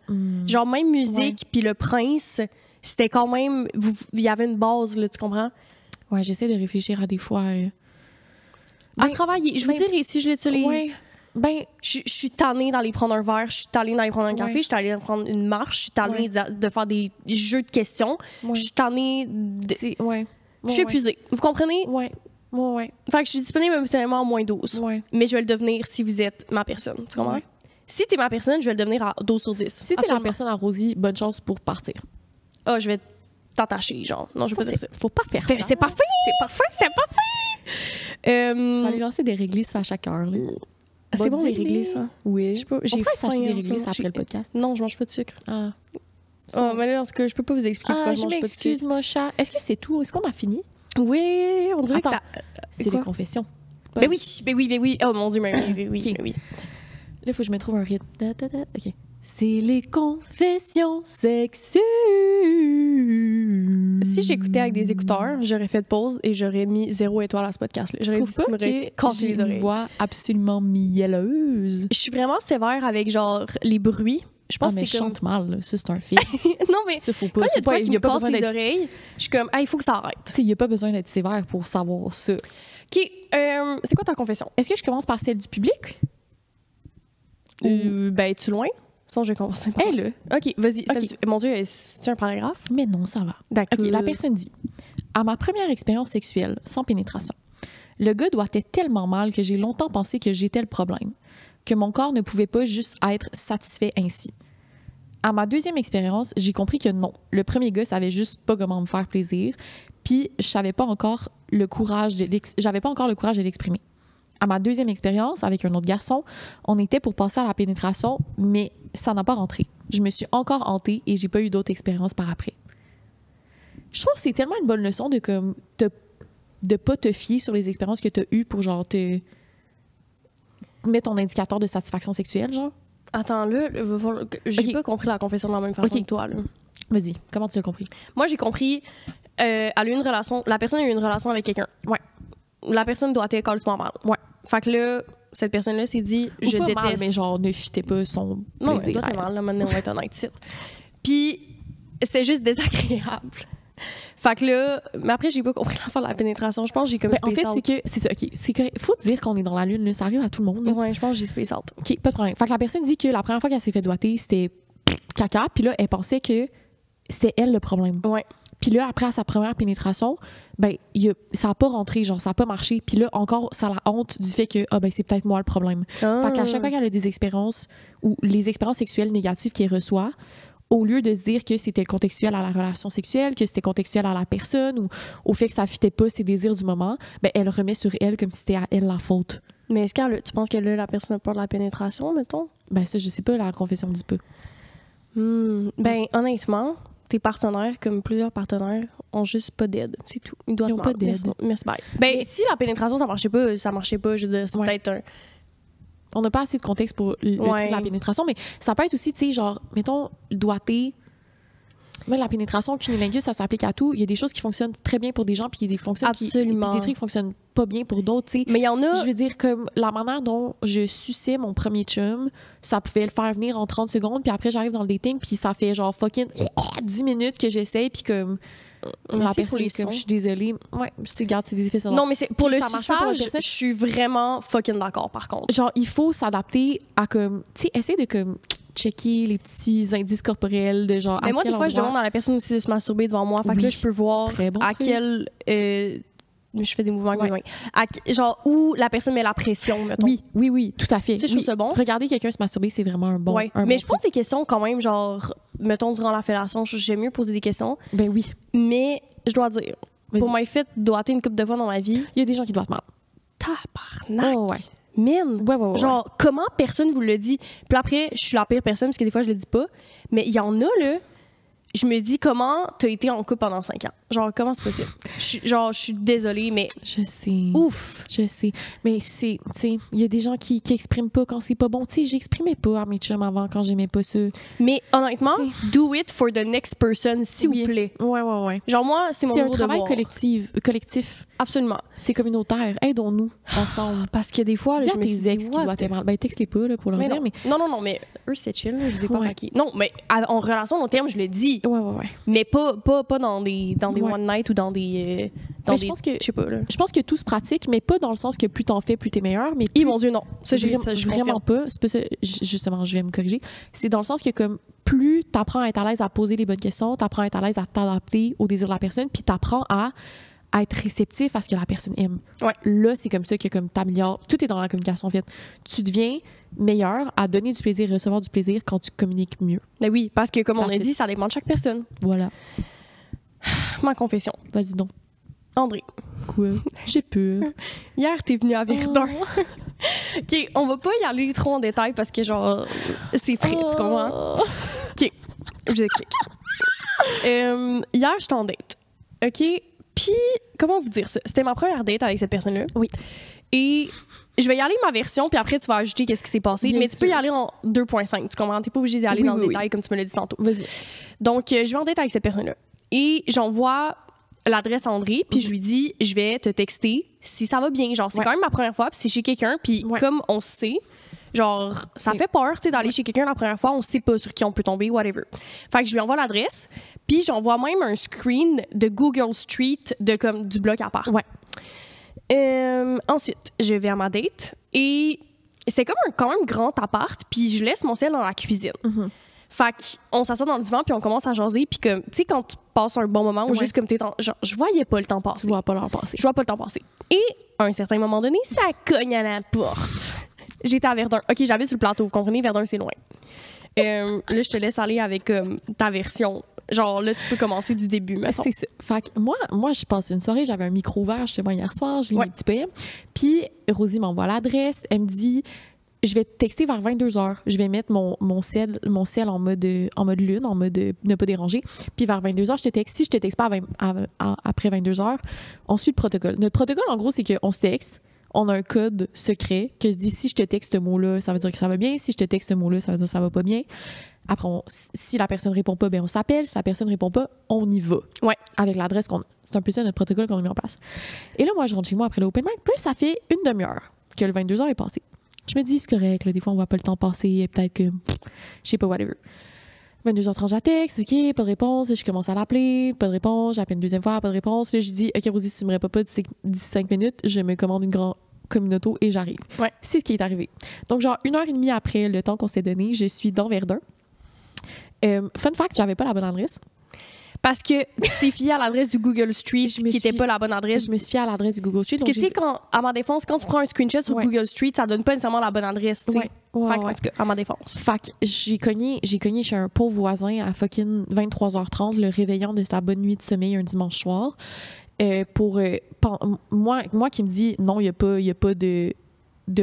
Genre, même musique, puis Le Prince, c'était quand même... Il y avait une base, là, tu comprends? Ouais, j'essaie de réfléchir à des fois... à travailler. Je veux dire, si je l'utilise... Ouais. Ben, je suis tannée d'aller prendre un verre, je suis tannée d'aller prendre un café, je suis tannée d'aller prendre une marche, je suis tannée de faire des jeux de questions, je suis tannée de... Je suis épuisée. Vous comprenez? Ouais. Fait que je suis disponible émotionnellement en moins 12. Mais je vais le devenir si vous êtes ma personne. Tu comprends? Ouais. Si t'es ma personne, je vais le devenir à 12 sur 10. Si t'es la personne à Rosie, bonne chance pour partir. Ah, je vais t'attacher, genre. Non, je vais pas dire ça. Faut pas faire ça. C'est pas fait! C'est pas fait! Tu vas aller lancer des réglisses à chaque heure, là. C'est bon, les réglisses, ça? Oui. On pourrait s'acheter des réglisses après le podcast. Non, je mange pas de sucre. Ah. Oh, mais là, en tout cas, je peux pas vous expliquer pourquoi je mange pas de sucre. Excuse mon chat. Est-ce que c'est tout? Est-ce qu'on a fini? Oui, on dirait que c'est les confessions. Ben oui. Oh mon Dieu, mais oui. Là, il faut que je me trouve un rythme. OK. C'est les confessions sexuelles. Si j'écoutais avec des écouteurs, j'aurais fait pause et j'aurais mis 0 étoile à ce podcast-là. J'aurais dit que tu cassé les oreilles. Une voix absolument mielleuse. Je suis vraiment sévère avec, genre, les bruits. Je pense que c'est chante mal, là. Ça, c'est un film. Non, mais ça, faut pas. Quand il y a de quoi qui me casse les oreilles, je suis comme, il faut que ça arrête. Tu sais, il n'y a pas besoin d'être sévère pour savoir ça. OK, c'est quoi ta confession? Est-ce que je commence par celle du public? Ben, es-tu loin? Sinon, je vais commencer par... Elle. OK, vas-y. Okay. Mon Dieu, c'est un paragraphe? Mais non, ça va. D'accord. OK, la personne dit, à ma première expérience sexuelle, sans pénétration, le gars doigtait tellement mal que j'ai longtemps pensé que j'étais le problème, que mon corps ne pouvait pas juste être satisfait ainsi. À ma deuxième expérience, j'ai compris que non, le premier gars savait juste pas comment me faire plaisir, puis je savais pas encore le courage j'avais pas encore le courage de l'exprimer. À ma deuxième expérience avec un autre garçon, on était pour passer à la pénétration, mais ça n'a pas rentré. Je me suis encore hantée et j'ai pas eu d'autres expériences par après. Je trouve que c'est tellement une bonne leçon de comme de pas te fier sur les expériences que tu as eues pour genre te mettre ton indicateur de satisfaction sexuelle, genre. Attends, là, j'ai pas compris la confession de la même façon que toi, là. Vas-y, comment tu l'as compris? Moi, j'ai compris, elle a eu une relation, la personne a eu une relation avec quelqu'un. Ouais. La personne doit être calcement mal. Ouais. Fait que là, cette personne-là s'est dit, je déteste. Mal, mais genre, ne fitait pas son plaisir. Non, elle doit être mal, là, maintenant, on va être honnête ici. Puis, c'était juste désagréable. Fait que là, mais après, j'ai pas compris l'affaire de la pénétration. Je pense que j'ai comme space out. En fait, c'est ça, OK. C'est que faut dire qu'on est dans la lune, là, ça arrive à tout le monde. Là. Ouais, je pense que j'ai space out. OK, pas de problème. Fait que la personne dit que la première fois qu'elle s'est fait doigter, c'était caca, puis là, elle pensait que c'était elle le problème. Ouais. Puis là, après, à sa première pénétration, ben, ça a pas rentré, genre, ça a pas marché. Puis là, encore, ça a la honte du fait que, c'est peut-être moi le problème. Fait qu'à chaque fois qu'elle a des expériences, ou les expériences sexuelles négatives qu'elle reçoit, au lieu de se dire que c'était contextuel à la relation sexuelle, que c'était contextuel à la personne ou au fait que ça fitait pas ses désirs du moment, ben elle remet sur elle comme si c'était à elle la faute. Mais est-ce que tu penses que là, la personne a peur de la pénétration, mettons? Ben ça, je sais pas, la confession dit peu. Ben honnêtement, tes partenaires, comme plusieurs partenaires, ont juste pas d'aide. C'est tout. Ils doivent pas d'aide. Merci, bye. Ben si la pénétration, ça marchait pas, je veux dire, c'est peut-être un... On n'a pas assez de contexte pour le truc de la pénétration, mais ça peut être aussi, tu sais, genre, mettons, doigté. Même la pénétration cunilingus, ça s'applique à tout. Il y a des choses qui fonctionnent très bien pour des gens, puis il y a des fonctions puis des trucs qui fonctionnent pas bien pour d'autres, tu sais. Mais il y en a... Je veux dire, comme la manière dont je suçais mon premier chum, ça pouvait le faire venir en 30 secondes, puis après, j'arrive dans le dating, puis ça fait genre fucking 10 minutes que j'essaie, puis comme... La personne est comme, je suis désolée. Ouais, c'est des effets sonores. Non, mais c'est pour le suçage, je suis vraiment fucking d'accord, par contre. Genre, il faut s'adapter à comme, tu sais, essayer de comme checker les petits indices corporels de genre. Mais moi, des fois, je demande à la personne aussi de se masturber devant moi. Fait que là, je peux voir à quel. Je fais des mouvements avec mes mains. Genre, où la personne met la pression, mettons. Oui, tout à fait. Je trouve ça bon. Regarder quelqu'un se masturber, c'est vraiment un bon. Ouais. Mais je pose des questions quand même, genre, mettons, durant la fellation, j'aime mieux poser des questions. Ben oui. Mais je dois dire, pour m'être fait doiter une couple de fois dans ma vie. Il y a des gens qui doivent mal. Tabarnak! Oh, ouais. Mine! Ouais. Genre, comment personne vous le dit? Puis après, je suis la pire personne parce que des fois, je le dis pas. Mais il y en a, là. Je me dis, comment t'as été en couple pendant 5 ans? Genre, comment c'est possible? Je suis désolée, mais... Je sais. Ouf! Je sais. Mais c'est... Tu sais, il y a des gens qui expriment pas quand c'est pas bon. Tu sais, j'exprimais pas à mes chums avant quand j'aimais pas ça. Mais honnêtement, do it for the next person, s'il vous plaît. Ouais. Genre, moi, c'est mon un devoir. travail collectif. Absolument. C'est communautaire. Aidons-nous ensemble. Parce que des fois, là, dis je me suis tes ex qui doivent t'aimer. Ben, texte-les pas là, pour leur dire, mais... Non, mais eux, c'est chill. Là, je vous ai pas attaqué. Non, mais en relation long terme, je le dis. Ouais. Mais pas dans des one night ou dans des... je pense que... Je sais pas, là. Je pense que tout se pratique, mais pas dans le sens que plus t'en fais, plus t'es meilleur. Mais mon Dieu, non. Ça, je vraiment pas. C'est pas ça. Justement, je vais me corriger. C'est dans le sens que comme plus t'apprends à être à l'aise à poser les bonnes questions, t'apprends à être à l'aise à t'adapter aux désirs de la personne, puis t'apprends à être réceptif à ce que la personne aime. Ouais. Là, c'est comme ça que comme t'améliores. Tout est dans la communication, en fait. Tu deviens meilleur à donner du plaisir et recevoir du plaisir quand tu communiques mieux. Ben oui, parce que comme on a dit, ça dépend de chaque personne. Voilà. Ma confession. Vas-y donc. André. Quoi? J'ai peur. Hier, t'es venu à Verdun. OK, on va pas y aller trop en détail parce que, genre, c'est frais, tu comprends? OK, je vous explique. Hier, j'étais en date. OK? Puis, comment vous dire ça? C'était ma première date avec cette personne-là. Oui. Et je vais y aller ma version, puis après, tu vas ajouter qu'est-ce qui s'est passé. Bien mais sûr. tu peux y aller en 2.5, tu comprends? T'es pas obligé d'y aller dans le détail, comme tu me l'as dit tantôt. Vas-y. Donc, je vais en date avec cette personne-là. Et j'envoie l'adresse à André, puis je lui dis, je vais te texter si ça va bien. Genre, c'est quand même ma première fois, puis c'est chez quelqu'un, puis comme on sait, genre, ça fait peur, tu sais, d'aller chez quelqu'un la première fois, on sait pas sur qui on peut tomber, whatever. Fait que je lui envoie l'adresse, puis j'envoie même un screen de Google Street de comme du bloc à part. Ouais. Ensuite, je vais à ma date, et c'était comme quand même grand appart, puis je laisse mon sel dans la cuisine. Fait qu'on s'assoit dans le divan, puis on commence à jaser, puis comme, tu sais, quand tu passes un bon moment, ou juste comme t'es genre, je voyais pas le temps passer. Tu vois pas l'heure passer. Je vois pas le temps passer. Et à un certain moment donné, ça cogne à la porte. J'étais à Verdun. OK, j'habite sur le plateau, vous comprenez, Verdun, c'est loin. Là, je te laisse aller avec ta version. Genre, là, tu peux commencer du début, mettons. C'est ça. Fait que moi, je passe une soirée, j'avais un micro ouvert chez moi hier soir, je lis mes petits poèmes. Puis, Rosie m'envoie l'adresse, elle me dit... Je vais te texter vers 22h. Je vais mettre mon sel en mode lune, en mode ne pas déranger. Puis vers 22h, je te texte. Si je te texte pas après 22h, on suit le protocole. Notre protocole, en gros, c'est qu'on se texte. On a un code secret que se dit si je te texte ce mot-là, ça veut dire que ça va bien. Si je te texte ce mot-là, ça veut dire que ça va pas bien. Après, si la personne répond pas, ben on s'appelle. Si la personne répond pas, on y va. Ouais. Avec l'adresse qu'on a. C'est un peu ça notre protocole qu'on a mis en place. Et là, moi, je rentre chez moi après l'open mic. Puis ça fait une demi-heure que le 22h est passé. Je me dis, c'est correct, là, des fois, on voit pas le temps passer, peut-être que, je sais pas, whatever. 22h30, j'attexte, OK, pas de réponse. Je commence à l'appeler, pas de réponse. J'appelle une deuxième fois, pas de réponse. Là, je dis, OK, Rosie, si tu me réponds pas d'ici 5 minutes, je me commande une grande communauté et j'arrive. Ouais. C'est ce qui est arrivé. Donc, genre, 1h30 après le temps qu'on s'est donné, je suis dans Verdun. Fun fact, j'avais pas la bonne adresse. Parce que tu t'es fié à l'adresse du Google Street qui n'était pas la bonne adresse. Je me suis fiée à l'adresse du Google Street. Parce que tu sais, à ma défense, quand tu prends un screenshot sur Google Street, ça donne pas nécessairement la bonne adresse. En tout cas, à ma défense. Fait que j'ai cogné chez un pauvre voisin à fucking 23h30, le réveillon de sa bonne nuit de sommeil un dimanche soir. Moi qui me dis non, il y a pas de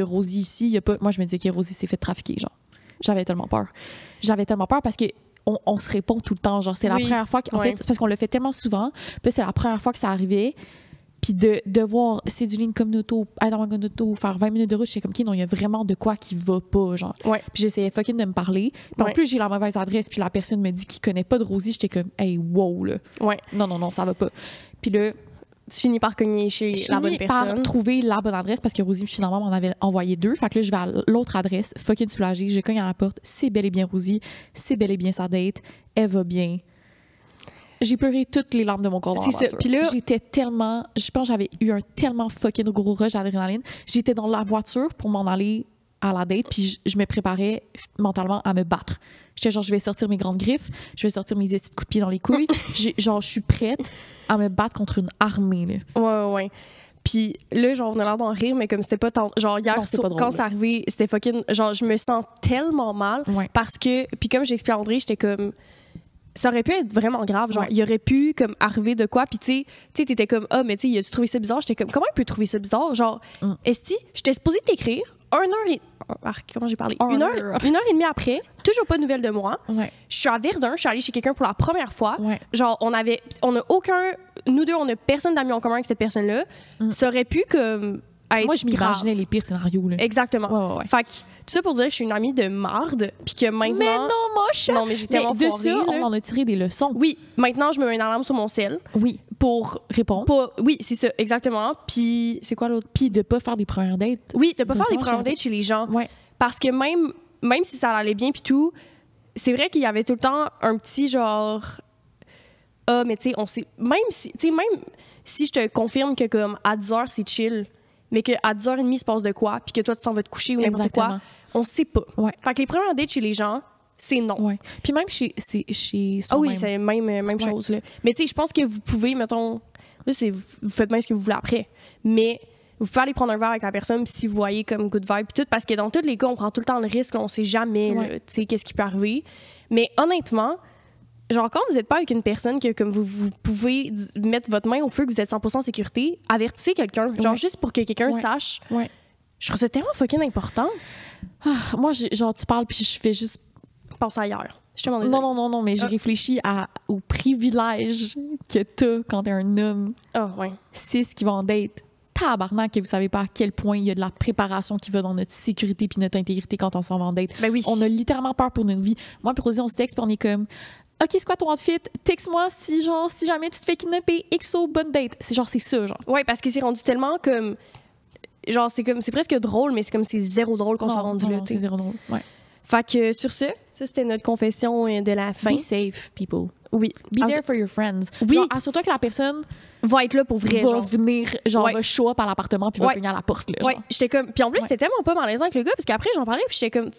Rosie ici. Moi, je me disais que Rosie s'est fait trafiquer. Genre. J'avais tellement peur parce que on se répond tout le temps. Genre, c'est la première fois qu'en fait, c'est parce qu'on le fait tellement souvent. Puis c'est la première fois que ça arrivait. Puis de voir céduler une communauté, être dans une communauté, faire 20 minutes de route, j'étais comme, OK, non, il y a vraiment de quoi qui va pas, genre. Puis j'essayais fucking de me parler. Puis en plus, j'ai la mauvaise adresse, puis la personne me dit qu'il connaît pas de Rosie. J'étais comme, hey, wow, là. Non, ça va pas. Puis là, tu finis par cogner chez la bonne personne. Par trouver la bonne adresse parce que Rosie, finalement, m'en avait envoyé 2. Fait que là, je vais à l'autre adresse, fucking soulagée. Je cogne à la porte. C'est bel et bien Rosie. C'est bel et bien sa date. Elle va bien. J'ai pleuré toutes les larmes de mon corps. C'est ça. Puis là, j'étais tellement... Je pense que j'avais eu un tellement fucking gros rush d'adrénaline. J'étais dans la voiture pour m'en aller à la date, puis je me préparais mentalement à me battre. J'étais genre, je vais sortir mes grandes griffes, je vais sortir mes petits coups de pied dans les couilles. Je suis prête à me battre contre une armée, là. Ouais. Puis là, genre, on a l'air d'en rire, mais comme c'était pas tant... Genre, hier, quand c'est arrivé, c'était fucking... Genre, je me sens tellement mal parce que... Puis comme j'ai expliqué à André, j'étais comme... ça aurait pu être vraiment grave. Genre, il aurait pu comme arriver de quoi. Puis tu sais, t'étais comme, ah, mais tu sais, as-tu trouvé ça bizarre? J'étais comme, comment il peut trouver ça bizarre? Genre, esti, j'étais supposée t'écrire comment j'ai parlé? Une heure et demie après, toujours pas de nouvelles de moi. Ouais. Je suis à Verdun, je suis allée chez quelqu'un pour la première fois. Ouais. Genre, nous deux, on n'a personne d'amis en commun avec cette personne-là. Ça aurait pu comme être moi, je m'imaginais les pires scénarios. Là. Exactement. Ouais. Fait que, tout ça pour dire que je suis une amie de marde, puis que maintenant... Mais non, mon chat! Non, mais j'ai tellement de foiré, ça, là. on en a tiré des leçons. Oui, maintenant, je me mets une alarme sur mon cell. Oui. Pour répondre. Oui, c'est ça, exactement. Puis, c'est quoi l'autre? Puis de pas faire des premières dates. Oui, de pas faire des premières dates chez les gens. Ouais. Parce que même si ça allait bien, puis tout, c'est vrai qu'il y avait tout le temps un petit genre... Ah, mais tu sais, on sait... Même si je te confirme que comme à 10h, c'est chill, mais qu'à 10h30, il se passe de quoi, puis que toi, tu t'en vas te coucher ou n'importe quoi, on sait pas. Ouais. Fait que les premières dates chez les gens, c'est non. Ouais. Puis même chez soi-même. Ah oui, c'est même chose. Là. Mais tu sais, je pense que vous pouvez, mettons... Là, vous faites bien ce que vous voulez après. Mais vous pouvez aller prendre un verre avec la personne si vous voyez comme good vibe et tout, parce que dans tous les cas, on prend tout le temps le risque, on sait jamais, tu sais, qu'est-ce qui peut arriver. Mais honnêtement... Genre, quand vous n'êtes pas avec une personne que comme vous pouvez mettre votre main au feu, que vous êtes 100% en sécurité, avertissez quelqu'un. Genre, juste pour que quelqu'un sache. Ouais. Je trouve ça tellement fucking important. Moi, genre, tu parles, puis je fais juste... Pense ailleurs. Je te demande non, mais j'ai réfléchi au privilège que t'as quand t'es un homme. Ah, ouais. C'est ce qui va en date. Tabarnak, que vous savez pas à quel point il y a de la préparation qui va dans notre sécurité puis notre intégrité quand on s'en va en date. Ben oui. On a littéralement peur pour notre vie. Moi, puis Rosie, on se texte, puis on est comme... OK, c'est quoi ton outfit? Texte-moi si jamais tu te fais kidnapper, XO, bonne date. C'est ça, genre. Ouais, parce que c'est rendu tellement comme... Genre, c'est presque drôle, mais c'est zéro drôle qu'on soit rendu là. C'est zéro drôle, ouais. Fait que sur ça c'était notre confession de la fin. Be safe, people. Oui. Be there for your friends. Oui. Genre, assure-toi que la personne... va être là pour vrai, va venir, genre, va show up à l'appartement puis va venir à la porte, là, genre. Ouais, j'étais comme... Puis en plus, c'était tellement pas malaisant avec le gars, parce qu'après, j'en parlais, puis j'étais comme...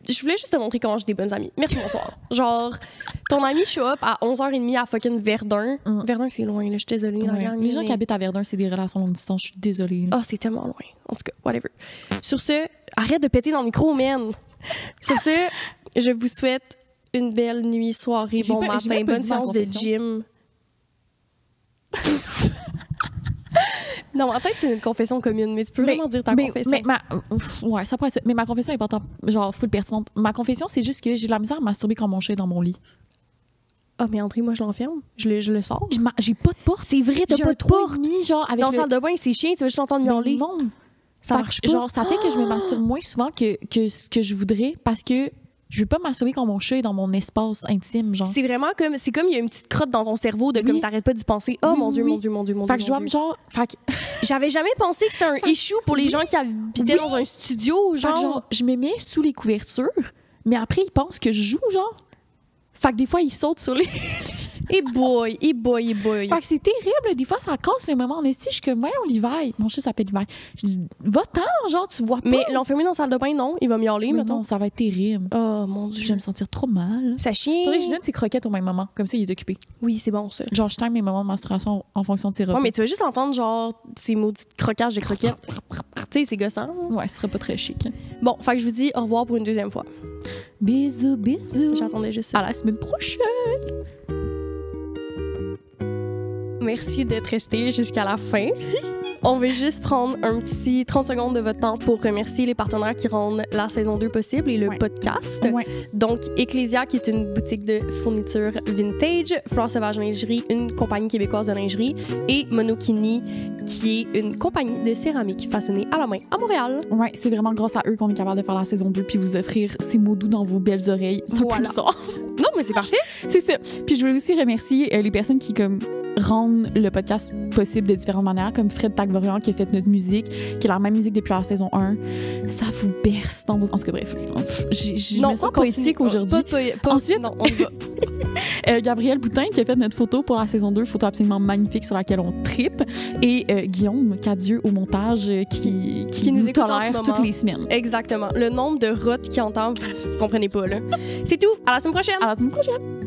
Je voulais juste te montrer comment j'ai des bonnes amies. Merci, bonsoir. Genre, ton ami show up à 11h30 à fucking Verdun. Verdun, c'est loin, là. Je suis désolée. Les gens qui habitent à Verdun, c'est des relations longue distance. Je suis désolée. Ah, c'est tellement loin. En tout cas, whatever. Sur ce, arrête de péter dans le micro, man. Sur ce, je vous souhaite une belle nuit, soirée, bon matin, bonne séance de gym. Non, en fait, c'est une confession commune, mais tu peux vraiment dire ta confession. Ouais, ça pourrait être ça. Mais ma confession est pas genre full pertinente. Ma confession, c'est juste que j'ai de la misère à masturber quand mon chat est dans mon lit. Ah, mais André, moi, je l'enferme. Je le sors. J'ai pas de porte. C'est vrai, t'as pas de porte. Genre, avec dans la salle de bain, c'est chiant, tu vas juste l'entendre miauler. Non. Ça marche pas. Genre, ça fait que je me masturbe moins souvent que ce que je voudrais parce que je veux pas masturber quand mon chat est dans mon espace intime, genre. C'est vraiment comme il y a une petite crotte dans ton cerveau de comme t'arrêtes pas d'y penser. Oh mon Dieu. Fait que je dois j'avais jamais pensé que c'était un issue pour les gens qui habitaient dans un studio, genre je me mets sous les couvertures, mais après ils pensent que je joue, genre. Fait que des fois ils sautent sur les Et boy. Fait que c'est terrible. Des fois, ça casse le moment. En esti, je suis comme, ouais, on l'hiver. Mon chat s'appelle l'hiver. Je dis, va-t'en, genre, tu vois pas. Mais l'enfermer dans la salle de bain, non. Il va miauler, mettons. Non, ça va être terrible. Oh, mon Dieu. Je vais me sentir trop mal. Ça chien. Faudrait que je donne ses croquettes au même moment. Comme ça, il est occupé. Oui, c'est bon, ça. Genre, je time mes moments de menstruation en fonction de ses repas. Ouais, mais tu vas juste entendre, genre, ces maudits croquages de croquettes. Tu sais, c'est gossant. Ouais, ce serait pas très chic. Bon, fait que je vous dis au revoir pour une deuxième fois. Bisous. J'attendais juste ça. À la semaine prochaine. Merci d'être resté jusqu'à la fin. On va juste prendre un petit 30 secondes de votre temps pour remercier les partenaires qui rendent la saison 2 possible et le podcast. Ouais. Donc, Ecclesia, qui est une boutique de fourniture vintage, Fleur Sauvage Lingerie, une compagnie québécoise de lingerie, et Monokini, qui est une compagnie de céramique façonnée à la main à Montréal. Ouais, c'est vraiment grâce à eux qu'on est capable de faire la saison 2 puis vous offrir ces mots doux dans vos belles oreilles. C'est voilà. ça. Non, mais c'est parfait. C'est ça. Puis je voulais aussi remercier les personnes qui, comme, rendent le podcast possible de différentes manières, comme Fred Tagvorian qui a fait notre musique, qui est la même musique depuis la saison 1. Ça vous berce dans vos... En tout cas, bref, je me sens poétique aujourd'hui. Ensuite, non, on y va. Gabriel Boutin qui a fait notre photo pour la saison 2, photo absolument magnifique sur laquelle on trippe. Et Guillaume Cadieux au montage qui nous tolère toutes les semaines. Exactement. Le nombre de rottes qu'il entend, vous comprenez pas, là. C'est tout. À la semaine prochaine. À la semaine prochaine.